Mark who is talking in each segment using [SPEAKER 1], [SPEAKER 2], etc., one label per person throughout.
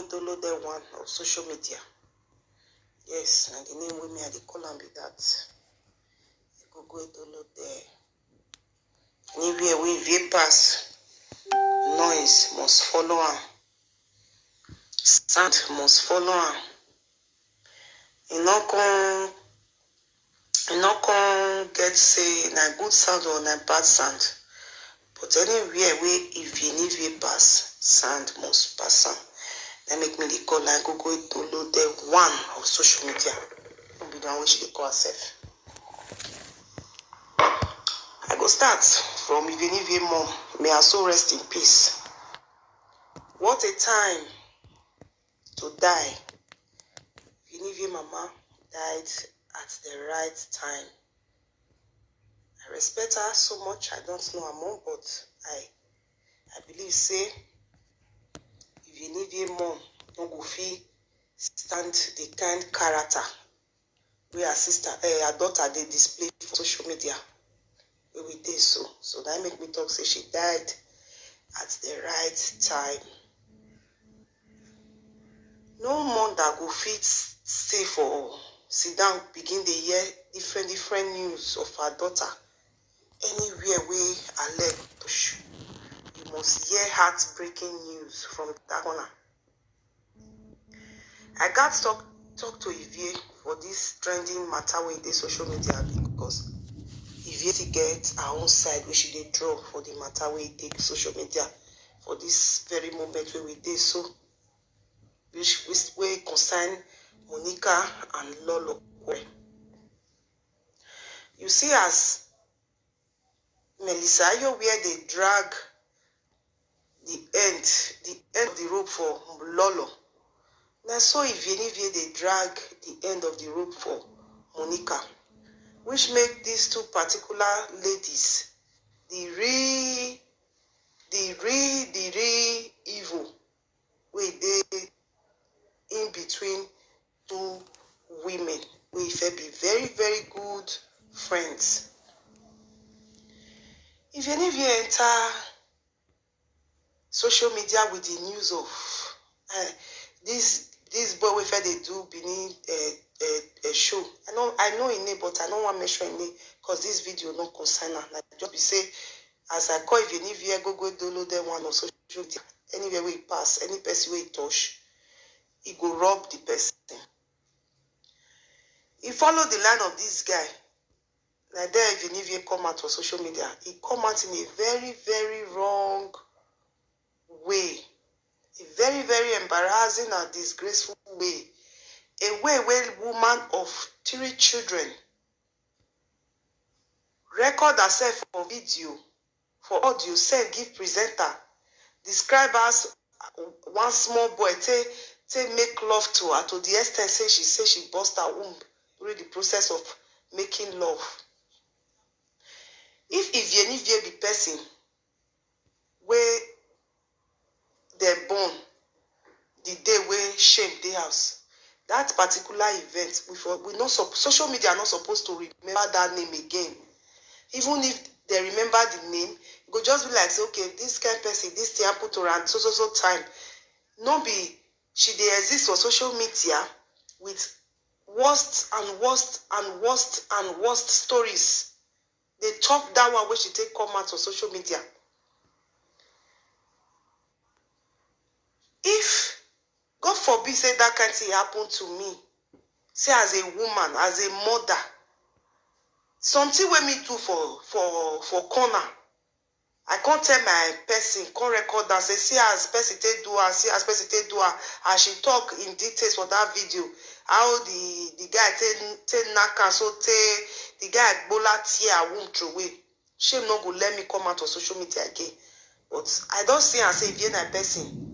[SPEAKER 1] go download that one of social media. Yes, and the name with me, I call and be that. You go download there. Anywhere we view pass, noise must follow am. Sound must follow am. You no can get say na good sound or na bad sound. But anywhere we if you pass, sound must pass am. That make me the call and go download the one of social media. Don't be the one which they call herself. I go start from Ivy mom. May her soul rest in peace. What a time to die. Ivy mama died at the right time. I respect her so much. I don't know her mom, but I believe say Ivy mom no go fit stand the kind character where her daughter they display for social media. Where we did so that make me talk say she died at the right time. No mother go fit stay for sit down begin the hear different news of her daughter. Anywhere where her leg push, you must hear heartbreaking news from that corner. I got talk to Ivy for this trending matter with the social media because Ivy get her own side where she dey draw for the matter where it take social media for this very moment where we did so, which way concern Monica and Lolo. You see, as Melissa Ayo where they drag the end of the rope for Lolo. Now so if they drag the end of the rope for Monica, which make these two particular ladies the real evil where they in between two women where if be very good friends. If any of you enter social media with the news of this boy where they do beneath a show. I know in name, but I don't want to mention in name because this video not concern her. Like just be say, as I call if you go download them one on social media, anywhere we pass, any person we touch, he go rob the person. He follow the line of this guy. Like there, if you come out on social media, he come out in a very wrong way. A very embarrassing and disgraceful way. A way where woman of 3 children record herself for video, for audio, send, give presenter, describe as one small boy, take make love to her to the extent she burst her womb during the process of making love. If Ivy be person where they're born the day where shame dey house, that particular event, we not social media are not supposed to remember that name again. Even if they remember the name, it go just be like, say, okay, this kind of person, this thing happened to her so time. No be she dey exist for social media with worst stories. They talk that one where she take come out on social media. If God forbid say that kind of thing happen to me, say as a woman, as a mother, something wey me do for corner, I can't tell my person, can't record that, say see as person take do her, see as person take do her, as she talk in details for that video, how the guy take knock her, so the guy bola tear her womb through away. Shame no go let me come out on social media again. But I don't see and say if you're a person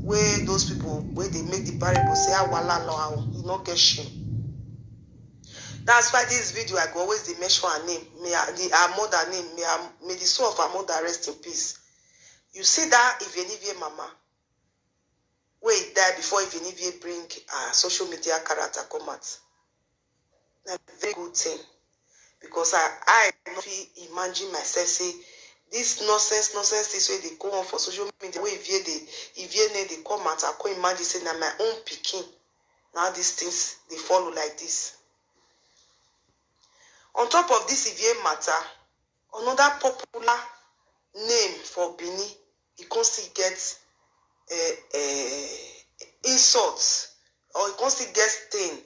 [SPEAKER 1] where those people where they make the parable say wala law, you not get shame. That's why this video I go always mention her name, her mother name, may the soul of her mother rest in peace. You see that Ivy mama, where he died before Ivy bring social media character come out. That's a very good thing. Because I not imagine myself say This nonsense is where they go on for social media. Where if they come out, I can imagine saying that my own picking. Now these things they follow like this. On top of this Ivie matter, another popular name for Bini, you can still get insults, or you can still get stain,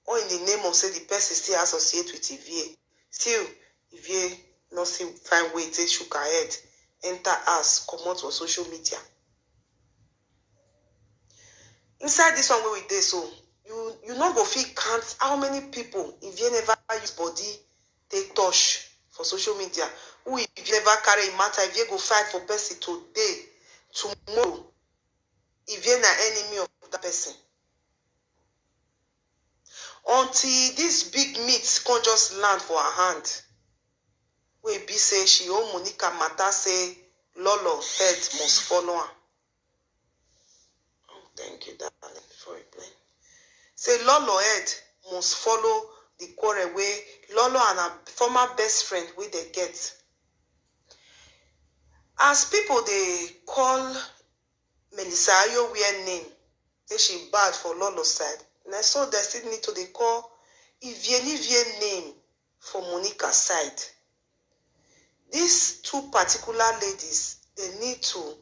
[SPEAKER 1] or in the name of say the person still associate with Ivie. Still, Ivie not still find way to shook her head, enter us, come out for social media. Inside this one where we did so, you not go feel count how many people if you never use body they touch for social media. Who if you never carry a matter, if you go fight for person today, tomorrow, if you're an enemy of that person. Until this big meat can't just land for her hand. We be say she own Monica Mata say Lolo head must follow her. Oh, thank you, darling, for replying. Say Lolo head must follow the quarrel where Lolo and her former best friend where they get. As people they call Melissa Ayo weird name, say she bad for Lolo's side. And I saw they still need to they call Ivie name for Monica's side. These two particular ladies, they need to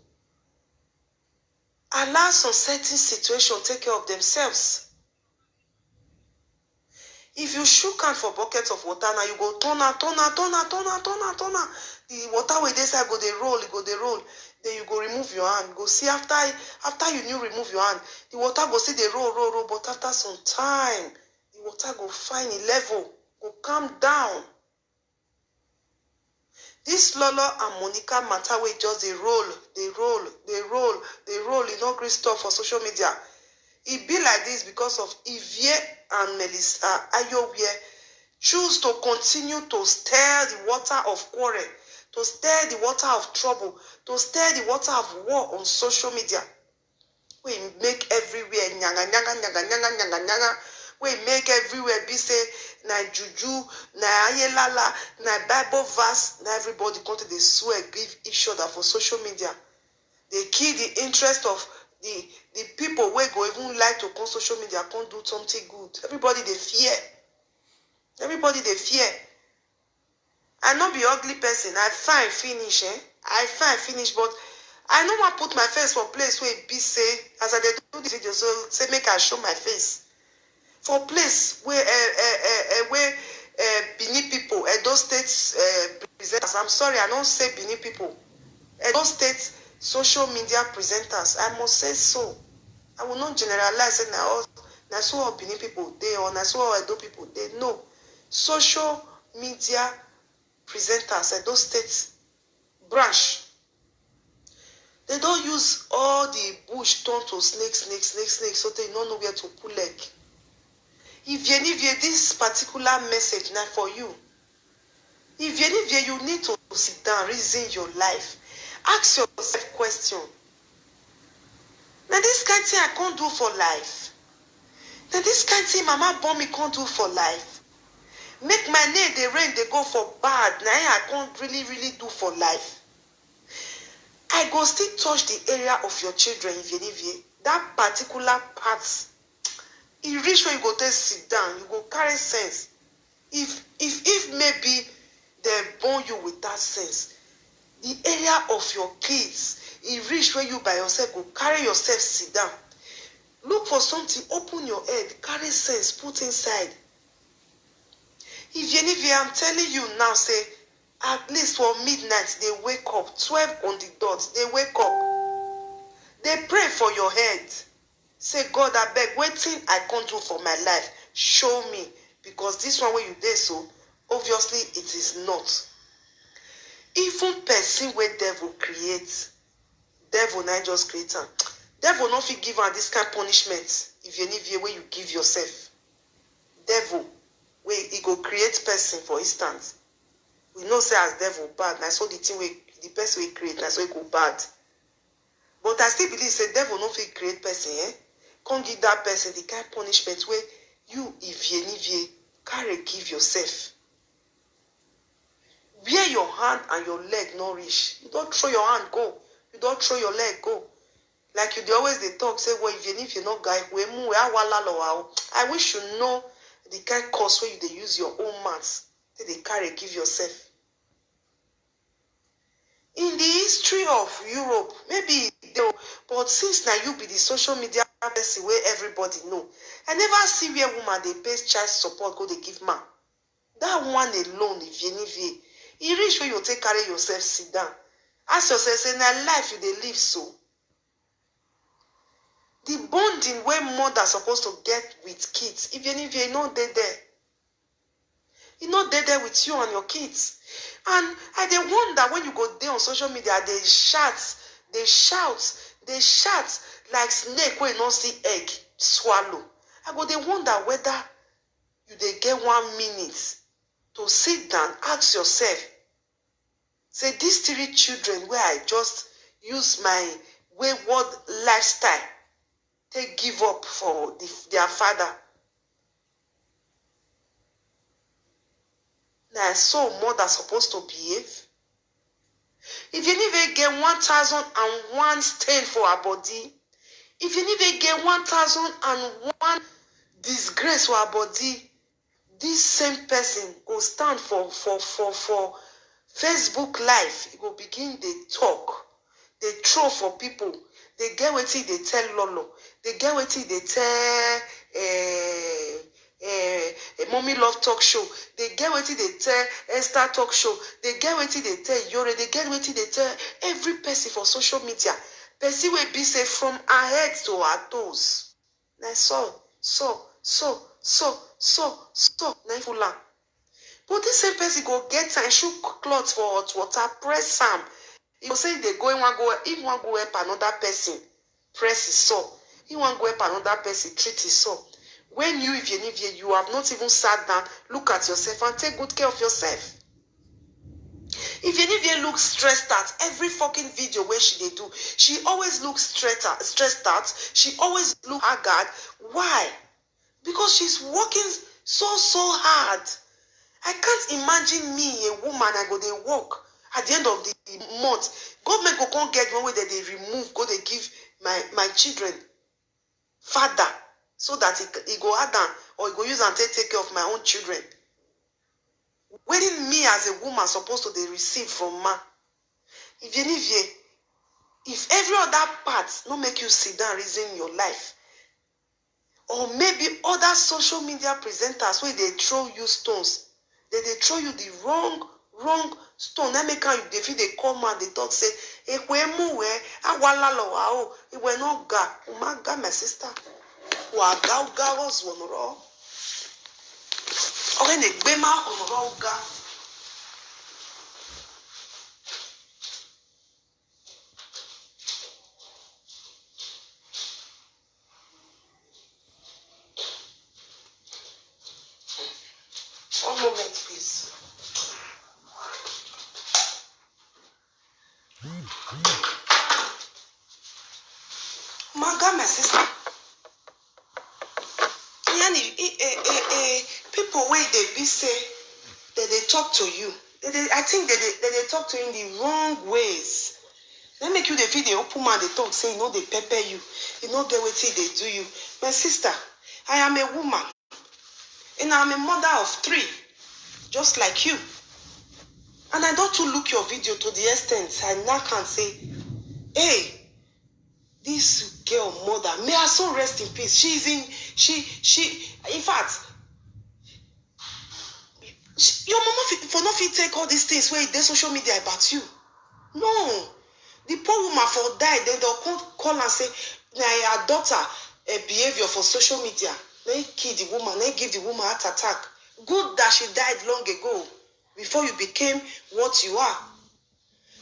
[SPEAKER 1] allow some certain situation take care of themselves. If you shook hand for buckets of water, now you go turn. The water with this side go they roll. Then you go remove your hand. Go see after you remove your hand, the water go see they roll. But after some time, the water go find a level, go calm down. This Lolo and Monica matter wey just they roll. You know, great stuff for social media. It be like this because of Ivie and Melissa Ayowie choose to continue to stir the water of quarrel, to stir the water of trouble, to stir the water of war on social media. We make everywhere nyanga. We make everywhere be say na juju, na ayelala, na Bible verse, na everybody come to they swear give each other for social media. They kill the interest of the people where go even like to come social media, can't do something good. Everybody they fear. I not be ugly person. I fine finish, but I know I put my face for place where it be say, as I do this video, so say make I show my face. For place where Bini people, Edo State presenters, I'm sorry, I don't say Bini people. Edo State social media presenters, I must say so. I will not generalize it now. That's all Bini people they or that's all Edo people they know. Social media presenters, Edo State branch. They don't use all the bush turn to snake, so they don't know where to pull leg. If you this particular message now for you, if you need to sit down, reason your life, ask yourself question. Now this kind of thing I can't do for life. Now this kind of thing Mama Bommy can't do for life. Make my name the rain they go for bad. Now I can't really do for life. I go still touch the area of your children if you that particular part. You reach where you go to sit down, you go carry sense. If maybe they born you with that sense, the area of your kids, you reach where you by yourself go carry yourself, sit down. Look for something, open your head, carry sense, put inside. If I'm telling you now, say at least for midnight they wake up, 12 on the dot, they wake up. They pray for your head. Say, God, I beg, waiting I can't do for my life. Show me. Because this one where you did so, obviously it is not. Even person where devil creates, devil not just create am. Devil not fit give am this kind of punishment if you live here where you give yourself. Devil, where he go create person for instance. We know say as devil bad, na so the thing where the person we create, na so it go bad. But I still believe say devil not fit create person, Can't give that person the kind of punishment where you, if you carry give yourself. where your hand and your leg not reach, you don't throw your hand go. You don't throw your leg go. Like you they always they talk, say, well, if you're not guy, I wish you know the kind of course where you they use your own maths, they carry, give yourself. In the history of Europe, maybe but since now you be the social media person where everybody know, I never see where woman they pay child support go they give man. That one alone, if you reach where you take carry yourself, sit down. Ask yourself, say, now life you they live so. The bonding where mother supposed to get with kids, even if you're not there, you're not there with you and your kids. And I they wonder when you go there on social media, they shout like snake when you not see egg swallow. I go they wonder whether you they get 1 minute to sit down, ask yourself, say these 3 children where I just use my wayward lifestyle, they give up for their father. Now, so mother supposed to behave. If you even get 1,001 stain for her body, if you even get 1,001 disgrace for her body, this same person go stand for Facebook Live. He go begin they talk, they throw for people. They get what they tell Lolo. They get what they tell Mommy Love Talk Show. They get what they tell Esther Talk Show. They get what they tell Yore. They get what they tell every person for social media. Person will be say from her head to her toes. Now so. Now but this same person go get and shoot cloth for hot water, press am. He go say they go in one go. If one go help another person, press his saw. He want go help another person, treat his saw. When you, if you have not even sat down, look at yourself and take good care of yourself. If you look stressed out, every fucking video where she they do, she always looks stressed out. She always look haggard. Why? Because she's working so hard. I can't imagine me, a woman, I go they work. At the end of the month, government go come get one way that they remove, go they give my children father, so that he go add down, or he go use and take care of my own children. Wedding me as a woman supposed to they receive from man. If every other part not make you sit down reason your life, or maybe other social media presenters where they throw you stones, they throw you the wrong stone. That make you they feel they come and they talk say, it were not ga. Umaga, my sister. Waga was one raw. Or in a bema on roga. One moment, please. Maga, my sister. People where they be say that they talk to you. I think that they talk to you in the wrong ways. They make you the video open man they talk say they pepper you. You know get what they do you. My sister, I am a woman. And I'm a mother of 3, just like you. And I don't look your video to the extent I now can say, hey, this girl mother, may her soul rest in peace. In fact, your mama for not take all these things where they social media about you. No. The poor woman for die, then they'll call and say, now your daughter behavior for social media. They kill the woman, they give the woman heart attack. Good that she died long ago, before you became what you are.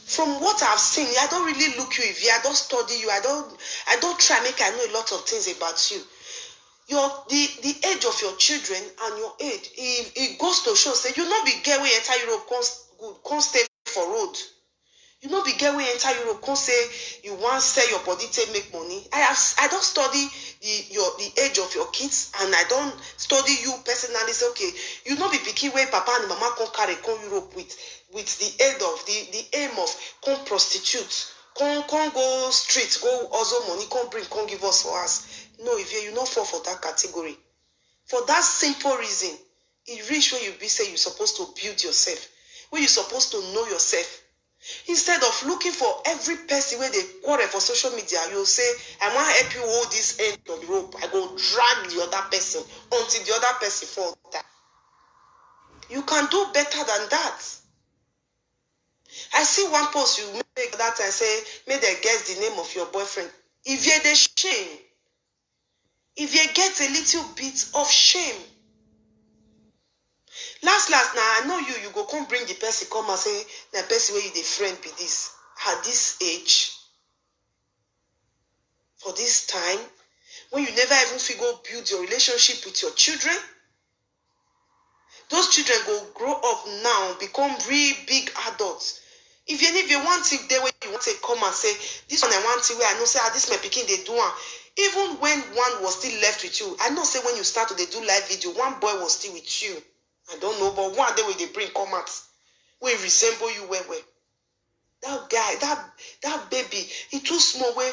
[SPEAKER 1] From what I've seen, I don't really look you. If I don't study you, I don't try make I know a lot of things about you. The age of your children and your age, it goes to show say you not be get where enter Europe can't stay for road. You know, be get we enter Europe, come say you want sell your body to make money. I don't study the age of your kids, and I don't study you personally, say, okay, you not be picky where papa and mama come carry come Europe with the aid of the aim of come prostitute, come go street, go also money, come bring, come give us for us. No, if you not fall for that category. For that simple reason, it reach where you be say you're supposed to build yourself, where you're supposed to know yourself. Instead of looking for every person where they quarrel for social media, you'll say, I want to help you hold this end of the rope. I go drag the other person until the other person falls down. You can do better than that. I see one post you make that and say, may they guess the name of your boyfriend. If you're the shame, if you get a little bit of shame, last now I know you go come bring the person come and say the person where you the friend be this at this age, for this time, when you never even figure build your relationship with your children. Those children go grow up now, become real big adults. If you want to there where you want to come and say, this one I want to where I know say this my picking they do one. Even when one was still left with you, I know say when you start to do live video, one boy was still with you. I don't know, but one day when they bring comments, we resemble you well. That guy, that baby, he too small where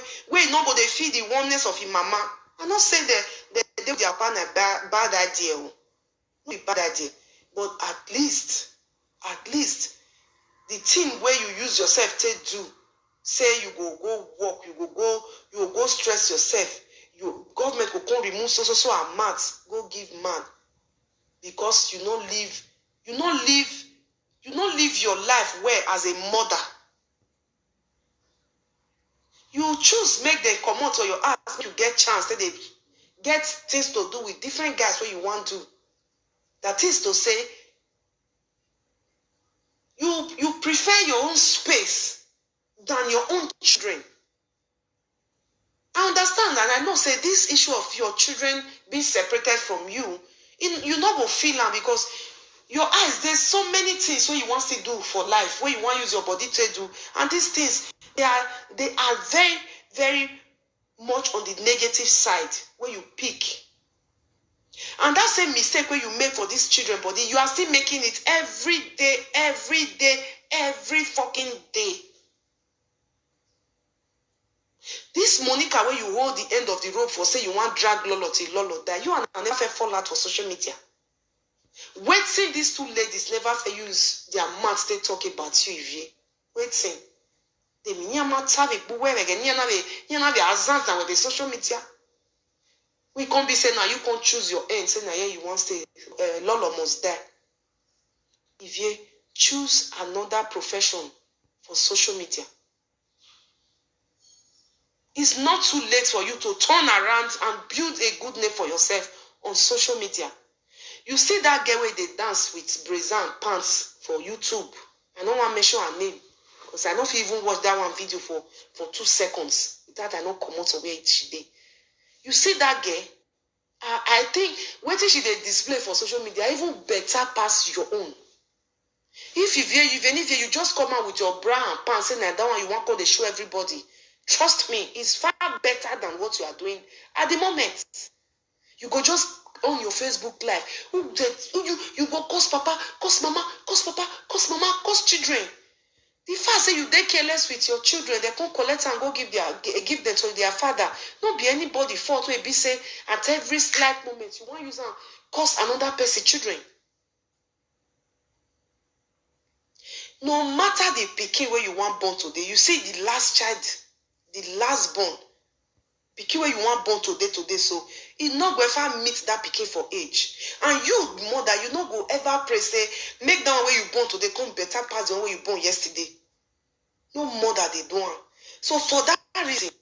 [SPEAKER 1] no go they feel the warmness of his mama. I not say they their partner bad idea. No bad idea. But at least the thing where you use yourself to do, say you go work, you go stress yourself. Government will come remove so a max, go give man. Because you not live your life well as a mother. You choose make them come out of your ass, you get chance that they get things to do with different guys where you want to. That is to say, you prefer your own space than your own children. I understand, and I know say this issue of your children being separated from you, you not go feel them because your eyes, there's so many things where you want to do for life, where you want to use your body to do, and these things they are very, very much on the negative side where you pick. And that same mistake where you make for these children body, you are still making it every day, every fucking day. This Monica where you hold the end of the rope for say you want drag Lolo till Lolo die, you and never fall out for social media. Waiting these two ladies never use their mouths they talk about you, Ivie. Waiting. They with the social media. We can't be saying now you can't choose your end, say now you want to say Lolo must die. If you choose another profession for social media, it's not too late for you to turn around and build a good name for yourself on social media. You see that girl where they dance with brazier and pants for YouTube. I don't want to mention her name because I don't even watch that one video for 2 seconds. That I don't come out of where she did. You see that girl? I think what she did display for social media even better pass your own. If you just come out with your bra and pants saying that one you want to show everybody, trust me, it's far better than what you are doing at the moment. You go just on your Facebook live. You go cause papa, cause mama, cause children. The fact say you dey careless with your children, they come collect and go give them to their father. Not be anybody fault where be say at every slight moment you want use and cause another person children. No matter the pikin where you want born today, you see the last child, the last born, pikin where you want born today, so it not go ever meet that pikin for age. And you, mother, you not go ever pray say, make that way you born today come better pass the one way you born yesterday. No mother they do one. So for that reason,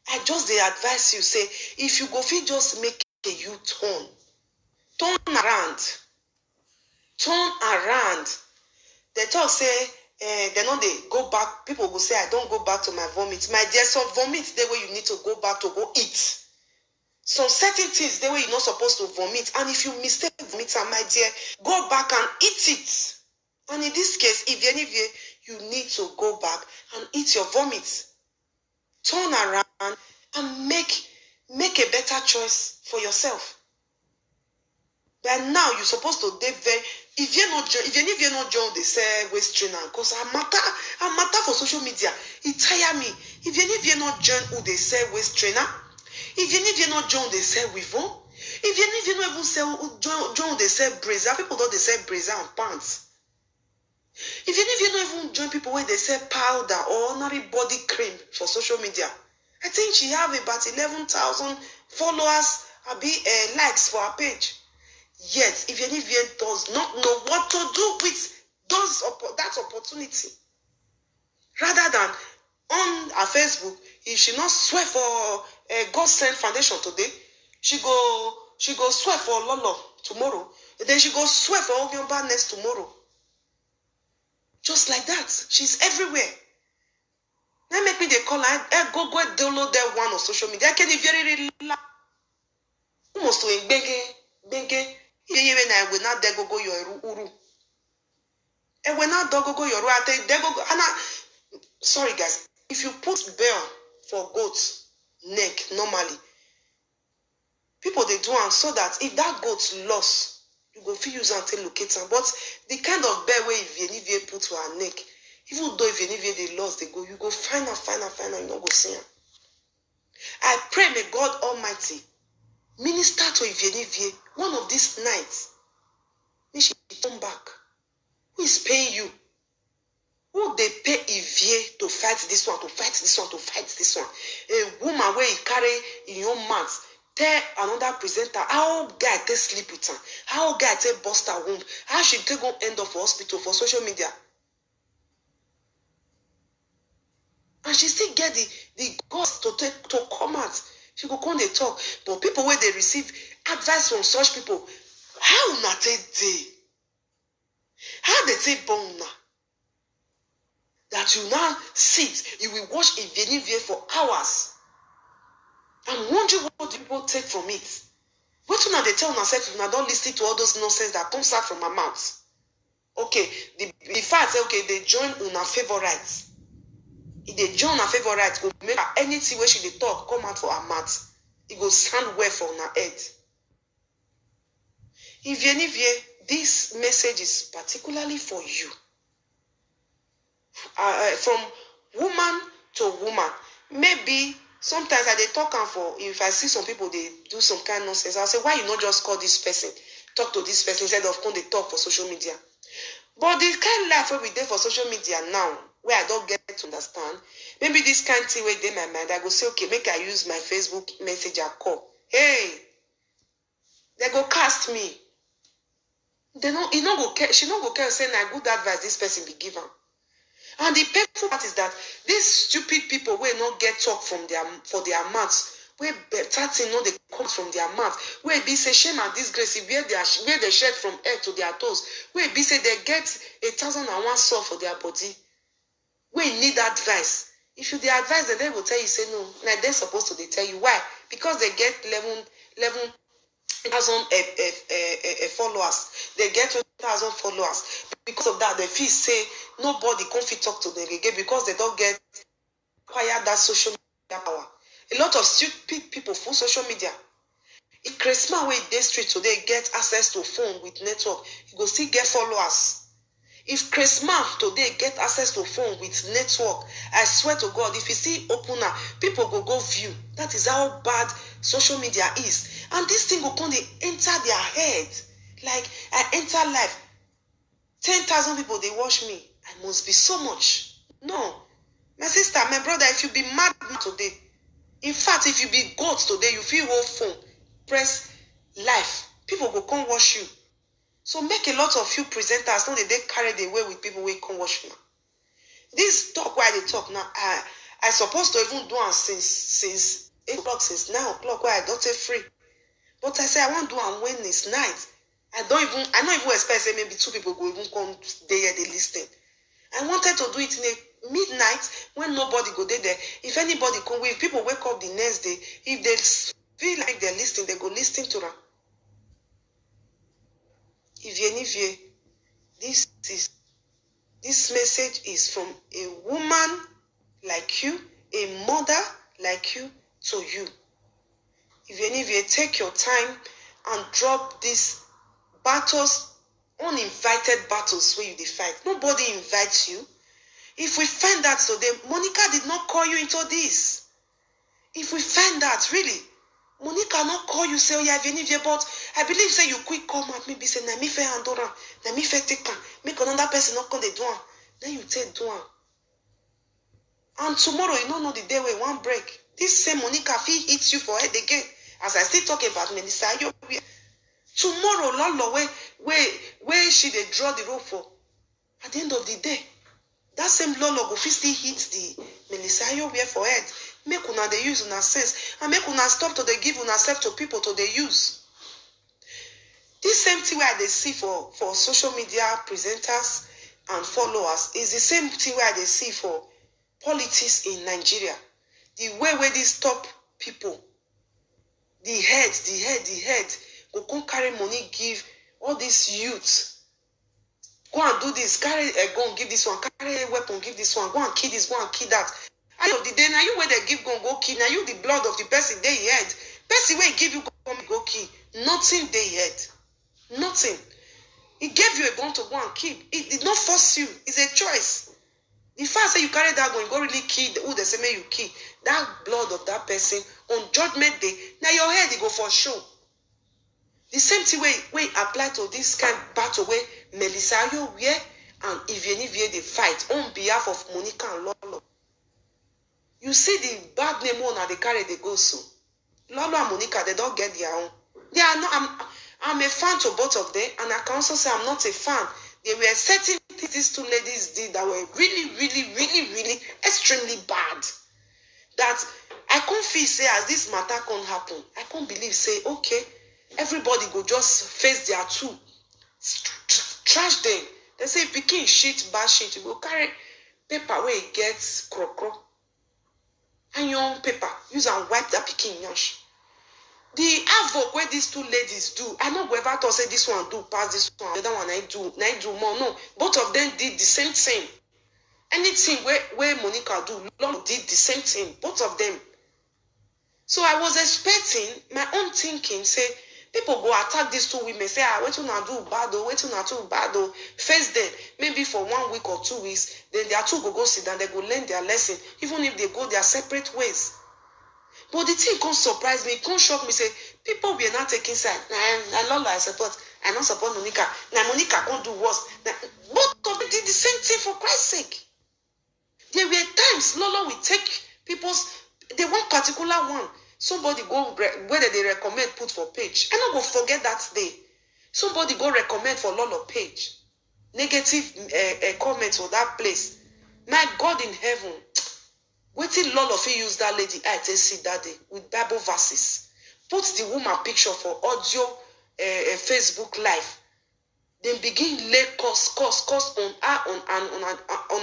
[SPEAKER 1] I just they advise you, say, if you go feel just make a U-turn, turn around. They talk say, they know they go back. People will say, I don't go back to my vomit. My dear, so vomit the way you need to go back to go eat. Some certain things the way you're not supposed to vomit. And if you mistake vomit, my dear, go back and eat it. And in this case, if you need to go back and eat your vomit. Turn around and make make a better choice for yourself. But now you're supposed to be very, if you're not join they say waist trainer, because I matter for social media. It tire me. If you're not join who they say waist trainer, if you're not join they say wivon, if you're not even say join they say brazier, people don't they say brazier and pants. If you're not even join people where they say powder or ordinary body cream for social media, I think she have about 11,000 followers, likes for her page. Yet, if any VN does not know what to do with that opportunity, rather than on her Facebook, if she not swear for God Send Foundation today, she go swear for Lolo tomorrow, and then she go swear for Obiomba next tomorrow. Just like that, she's everywhere. Now make me they call her. Go download that one on social media. I can very almost to benge. I will not go your uru. And when not go your sorry guys, if you put bell for goat's neck normally, people they do and so that if that goat lost, you go feel use until locate them. But the kind of bell where if you put to her neck, even though if they lost, you go find her, you not go see her. I pray may God Almighty minister to Ivie one of these nights. May she come back. Who is paying you? Who they pay Ivie to fight this one, to fight this one, to fight this one? A woman where he carry in your mouth. Tell another presenter how guy take sleep with her, how guy take bust her womb, how she take go end up for hospital for social media. And she still get the guts to come out. She go come they talk. But people where they receive advice from such people, how not they? How they say born now? That you now sit, you will watch a video for hours. I'm wondering what people take from it. What now they tell myself if I don't listen to all those nonsense that comes out from my mouth? Okay, the fact say okay, they join on her favorites. If they join her favorites, go make her anything where she they talk come out for her mouth. It go sound well for her head. If this message is particularly for you. From woman to woman, maybe sometimes I they talk and for if I see some people they do some kind of nonsense, I'll say, why you not just call this person, talk to this person instead of come they talk for social media. But the kind of life where we do for social media now, where I don't get to understand, maybe this kind of thing where they my mind, I go say, okay, make I use my Facebook messenger call. Hey, they go cast me. They don't, you not go care, she not go care saying I good advice this person be given. And the painful part is that these stupid people will not get talk from their mouths. Where better thing no they come from their mouth. Where be say shame and disgrace where they shed from head to their toes. Where be say they get 1,001 soul for their body. Where you need advice. If you the advice, then they will tell you say no. Now they're supposed to they tell you why? Because they get 11,000 followers. They get 20,000 followers. Because of that, they feel say nobody can fit talk to them again because they don't get acquire that social media power. A lot of stupid people for social media. If Christmas way they street today get access to phone with network, you go still get followers. If Christmas today get access to phone with network, I swear to God, if you see opener, people go view. That is how bad social media is. And this thing will come, they enter their head. Like, I enter life. 10,000 people, they watch me. I must be so much. No. My sister, my brother, if you be mad today, in fact, if you be goat today, you feel hold phone, press live. People will come watch you. So make a lot of you presenters, so they carry the way with people who come watch you. This talk why they talk now, I supposed to even do it since 8 o'clock, since 9 o'clock, where I don't take free. But I say I want to do it when it's night. I don't even expect say maybe 2 people go even come there, they listen. I wanted to do it in a midnight when nobody go there. If anybody come, if people wake up the next day, if they feel like they're listening, they go listen to them. If this message is from a woman like you, a mother like you, to you. if you take your time and drop these battles, uninvited battles where you dey fight. Nobody invites you. If we find that today, Monica did not call you into this. If we find that, really, Monica not call you, say, oh yeah, but I believe say you quick come at me, be say, na me fair handle am, na me fair take am, make another person not come dey do am. Then you take do am. And tomorrow, you don't know the day where you want break. This same Monica fit hit you for head again. As I still talk about Melissa, tomorrow, Lolo, where she they draw the rope for. At the end of the day, that same Lolo go fit still hit the Melissa for head. Make una they use una sense. And make una stop to they give una self to people to they use. This same thing where they see for social media presenters and followers is the same thing where they see for politics in Nigeria. The way where these top people, the head, go come carry money, give all these youths. Go and do this, carry a gun, give this one, carry a weapon, give this one, go and kill this, go and kill that. At the end of the day, now you where they give gun, go kill, now you the blood of the person they head. Person where give you gun, go kill. Nothing they head. Nothing. He gave you a gun to go and kill. It did not force you. It's a choice. The fact that you carry that gun, you go really kill who they say may you kill. That blood of that person on judgment day, now your head it go for sure. The same thing way apply to this kind of battle where Melissa and Ivie they fight on behalf of Monica and Lolo. You see the bad name one they carry they go so. Lolo and Monica, they don't get their own. They are not. I'm a fan to both of them, and I can also say I'm not a fan. There were certain things these two ladies did that were really extremely bad. That I can't feel say as this matter can't happen. I can't believe say okay, everybody go just face their two, trash them. They say picking shit, bad shit. You go carry paper where it gets crow, and your own paper use and wipe that picking yash. The havoc where these two ladies do, I know whoever thought say this one do pass this one, the other one I do more. No, both of them did the same thing. Anything where Monica do, Lolo did the same thing. Both of them. So I was expecting my own thinking, say, people go attack these two women, say, wait till now do bad, wait till now do bad, face them, maybe for 1 week or 2 weeks, then their two go sit down, they go learn their lesson, even if they go their separate ways. But the thing can't surprise me, it can't shock me, say, people we are not taking side. Nah, Lolo I support, I don't support Monica. Now Monica can't do worse. Now, both of them did the same thing for Christ's sake. There were times Lolo will take people's, they want particular one. Somebody go, whether they recommend put for page. I'm not going to forget that day. Somebody go recommend for Lolo page. Negative comments for that place. My God in heaven. Wait till Lolo fit use that lady I see that day with Bible verses. Put the woman picture for audio Facebook live. Then begin lay cost on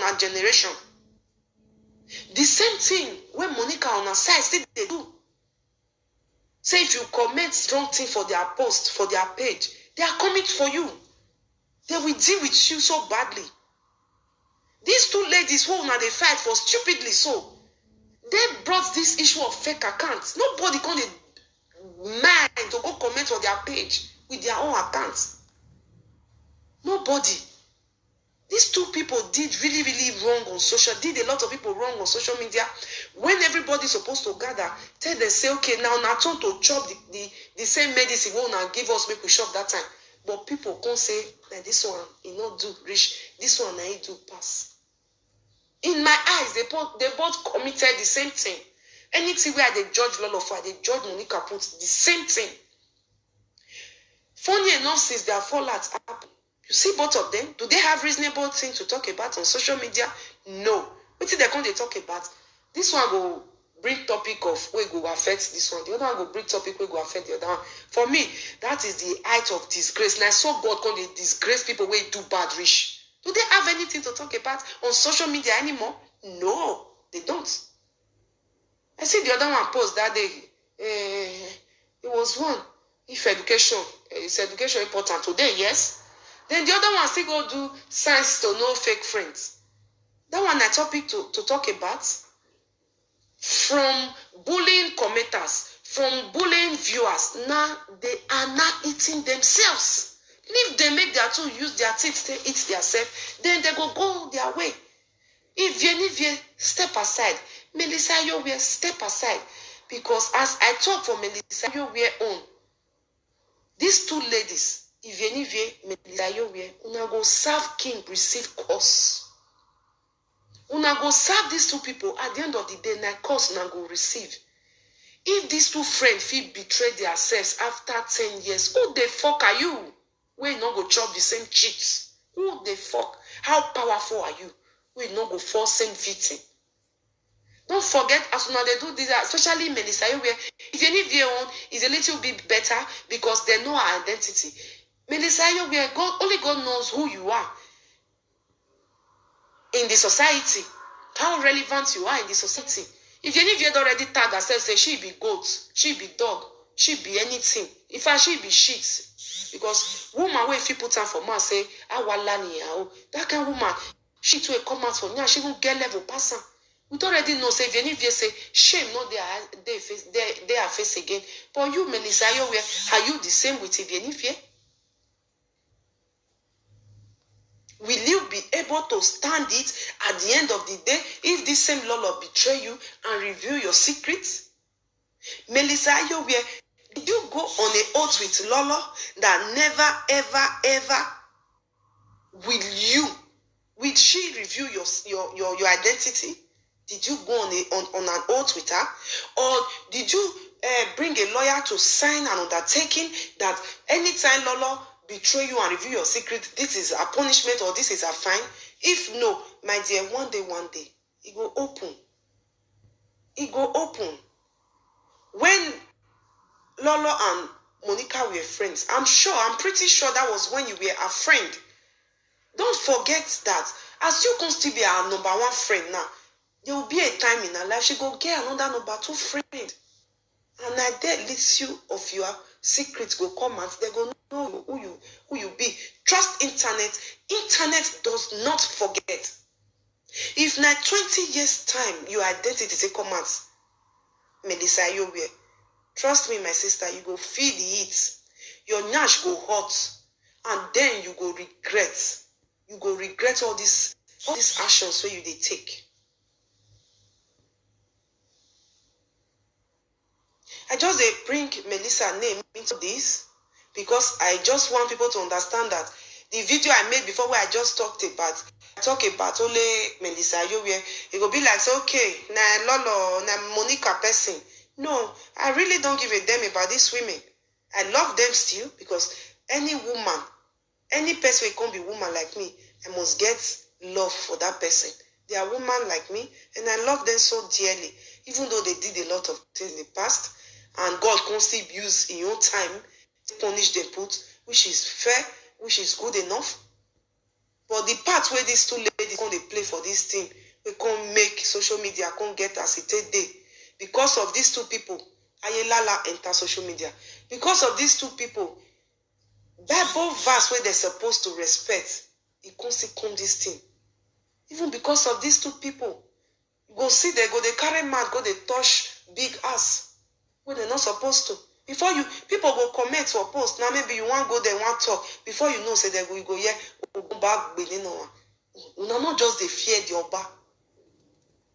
[SPEAKER 1] our generation. The same thing when Monica on her side still they do. Say if you comment wrong thing for their post, for their page, they are coming for you. They will deal with you so badly. These two ladies who now they fight for stupidly so, they brought this issue of fake accounts. Nobody can mind to go comment on their page with their own accounts. Nobody. These two people did really wrong on social, did a lot of people wrong on social media. When everybody's supposed to gather, tell them, say, okay, now turn to chop the same medicine we now give us, make we shop that time. But people can't say, that this one, he not do rich, this one, he do pass. In my eyes, they both committed the same thing. Anything where they judge Lolo for, they judge Monica put the same thing. Funny enough, since their fallout happened, you see both of them, do they have reasonable things to talk about on social media? No. What did they talk about? This one will bring topic of where go affect this one. The other one will bring topic where go affect the other one. For me, that is the height of disgrace. Now, so God can they disgrace people where do bad rich. Do they have anything to talk about on social media anymore? No, they don't. I see the other one post that day. It was one. If education, is education important today? Yes. Then the other one still go do science to know fake friends. That one a topic to talk about. From bullying commenters, from bullying viewers, now they are not eating themselves. Leave them, make their two use their teeth to eat themselves, then they go their way. If you step aside, Melissa Ayowe, step aside. Because as I talk for Melissa Ayowe own, these two ladies, if Melissa Ayowe, una go serve king, receive curse. Una go serve these two people, at the end of the day, na curse una go receive. If these two friends feel betray themselves after 10 years, who the fuck are you? We not go chop the same cheats. Who the fuck? How powerful are you? We not go fall same victim. Don't forget, as soon as they do this, especially Melissa Ayowe, if any of your own is a little bit better because they know her identity. Melissa Ayowe, only God knows who you are in the society, how relevant you are in the society. If any of you already tag herself, say she be goat, she be dog, she be anything. In fact, she be shit. Because woman, when if you put her for man, say, that kind of woman, she too a come out for me, she won't get level person. We already know, say, if any of you say, shame, not they are face again. But you, Melissa Ayowe, are you the same with Evienifie? Will you be able to stand it at the end of the day if this same Lolo betray you and reveal your secrets? Melissa Ayowe, did you go on an oath with Lolo that never, ever will she reveal your identity? Did you go on an oath with her? Or did you bring a lawyer to sign an undertaking that anytime Lolo betray you and reveal your secret, this is a punishment or this is a fine? If no, my dear, one day, it will open. It will open. When Lolo and Monica were friends, I'm pretty sure that was when you were a friend. Don't forget that. As you can still be our number one friend now, there will be a time in her life she go get another number two friend. And at that leads you of your secrets go come out. They go know who you be. Trust internet. Internet does not forget. If na 20 years time your identity say come out, Melissa Ayowe, trust me, my sister, you go feel the heat. Your nyash go hot, and then you go regret. You go regret all these actions where you they take. I just bring Melissa's name into this because I just want people to understand that the video I made before where I just talk about only Melissa Ayowe, it will be like, okay, na Lolo, na Monica person. No, I really don't give a damn about these women. I love them still because any woman, any person who can be woman like me, I must get love for that person. They are women like me, and I love them so dearly, even though they did a lot of things in the past. And God can still use in your time to punish them put, which is fair, which is good enough. But the part where these two ladies can they play for this thing, we can't make social media can't get as it day. Because of these two people, Ayelala enter social media. Because of these two people, Bible verse where they're supposed to respect, it can't see come this thing. Even because of these two people, you go see they carry mouth, go they touch big ass. When they're not supposed to. Before people go comment or post. Now maybe you want go there, want talk. Before you know, say they go yeah, go back benin no. You not just they fear the Oba.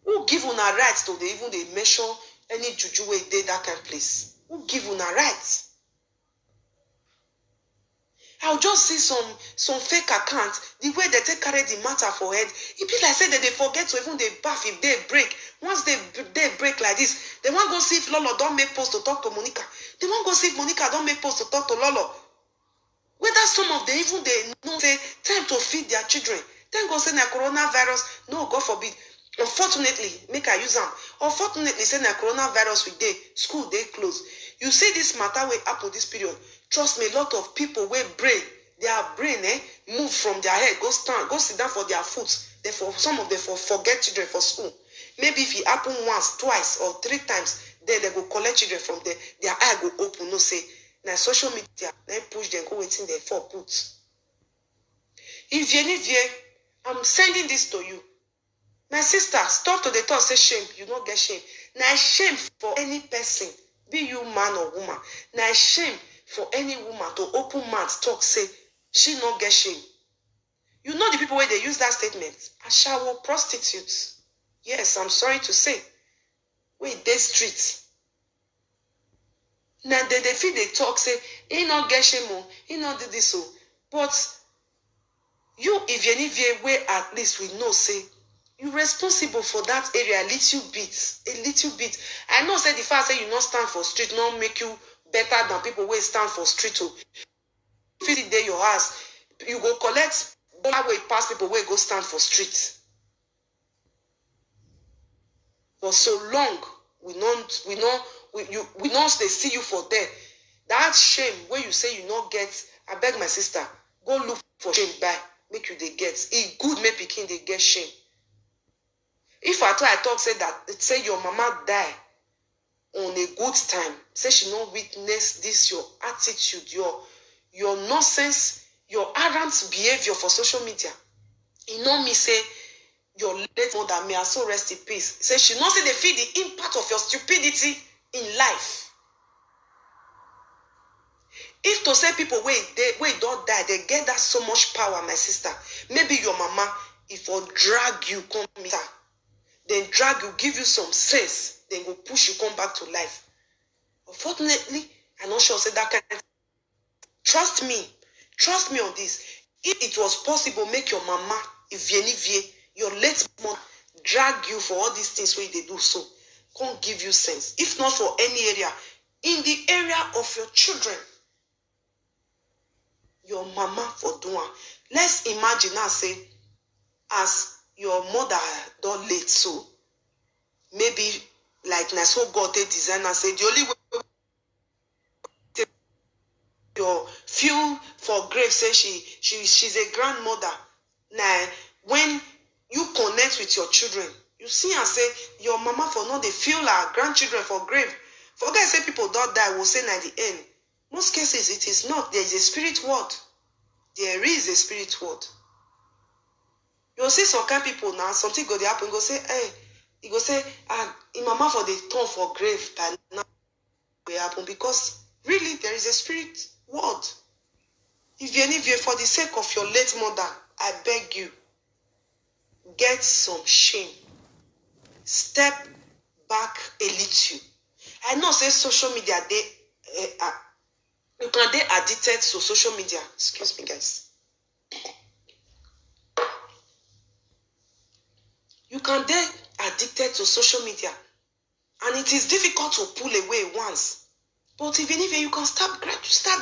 [SPEAKER 1] Who give una rights to even they measure any juju way they that kind of place? Who give una rights? I'll just see some fake accounts, the way they take carry the matter for head. It be like say that they forget to even they bath if they break. Once they break like this, they want go see if Lolo don't make post to talk to Monica. They want go see if Monica don't make post to talk to Lolo. Whether some of them even they know say time to feed their children. Then go say na coronavirus. No, God forbid. Unfortunately, make I use them. Unfortunately, say na coronavirus with day school they close. You see this matter will happen this period. Trust me, a lot of people will their brain move from their head, go sit down for their foot. Therefore, some of them forget children for school. Maybe if it happen once, twice, or 3 times, then they go collect children from there. Their eye go open. No say, now social media, then push them, go waiting there for put. If you I'm sending this to you. My sister, stop to the thought, say shame. You don't get shame. Now shame for any person be you man or woman. Now shame for any woman to open mouth talk say she not get shame. You know the people where they use that statement. Ashawo prostitutes. Yes, I'm sorry to say. Wait, they streets. Now they feel they talk say he not get shame, he not do this so. But you, if you need way at least we know say you responsible for that area a little bit. I know say the fact say you not stand for street not make you better than people where stand for street too. If you dey your house, you go collect that way pass people where go stand for street. But so long we not they see you for there. That shame where you say you not get, I beg my sister, go look for shame by make you they get. It good make pikin they get shame. If I talk say that say your mama die on a good time, say she not witness this your attitude, your nonsense, your arrogant behavior for social media. You know me say your late mother may also rest in peace. Say she not say they feel the impact of your stupidity in life. If to say people wait don't die, they get that so much power, my sister. Maybe your mama, if or drag you come meet her, then drag you, give you some sense, then go push you come back to life. Unfortunately, I'm not sure say that kind of trust me on this. If it was possible, make your mama, if your late mother drag you for all these things where they do so, can't give you sense. If not for any area, in the area of your children, your mama for doing. Let's imagine now say, as your mother don't late so, maybe like na so God they design and say the only way your feel for grave say she's a grandmother. Now when you connect with your children, you see and say your mama for no they feel like grandchildren for grave. Forget say people don't die, will say at the end. Most cases it is not. There is a spirit word. There is a spirit word. You'll see some kind of people now, something go to happen, go say, hey, he go say, in mama for the turn for grave, that now will happen because really there is a spirit word. If you for the sake of your late mother, I beg you, get some shame. Step back a little. I know say social media, you can they addicted to social media. Excuse me, guys. You can they addicted to social media. And it is difficult to pull away once. But even if you can start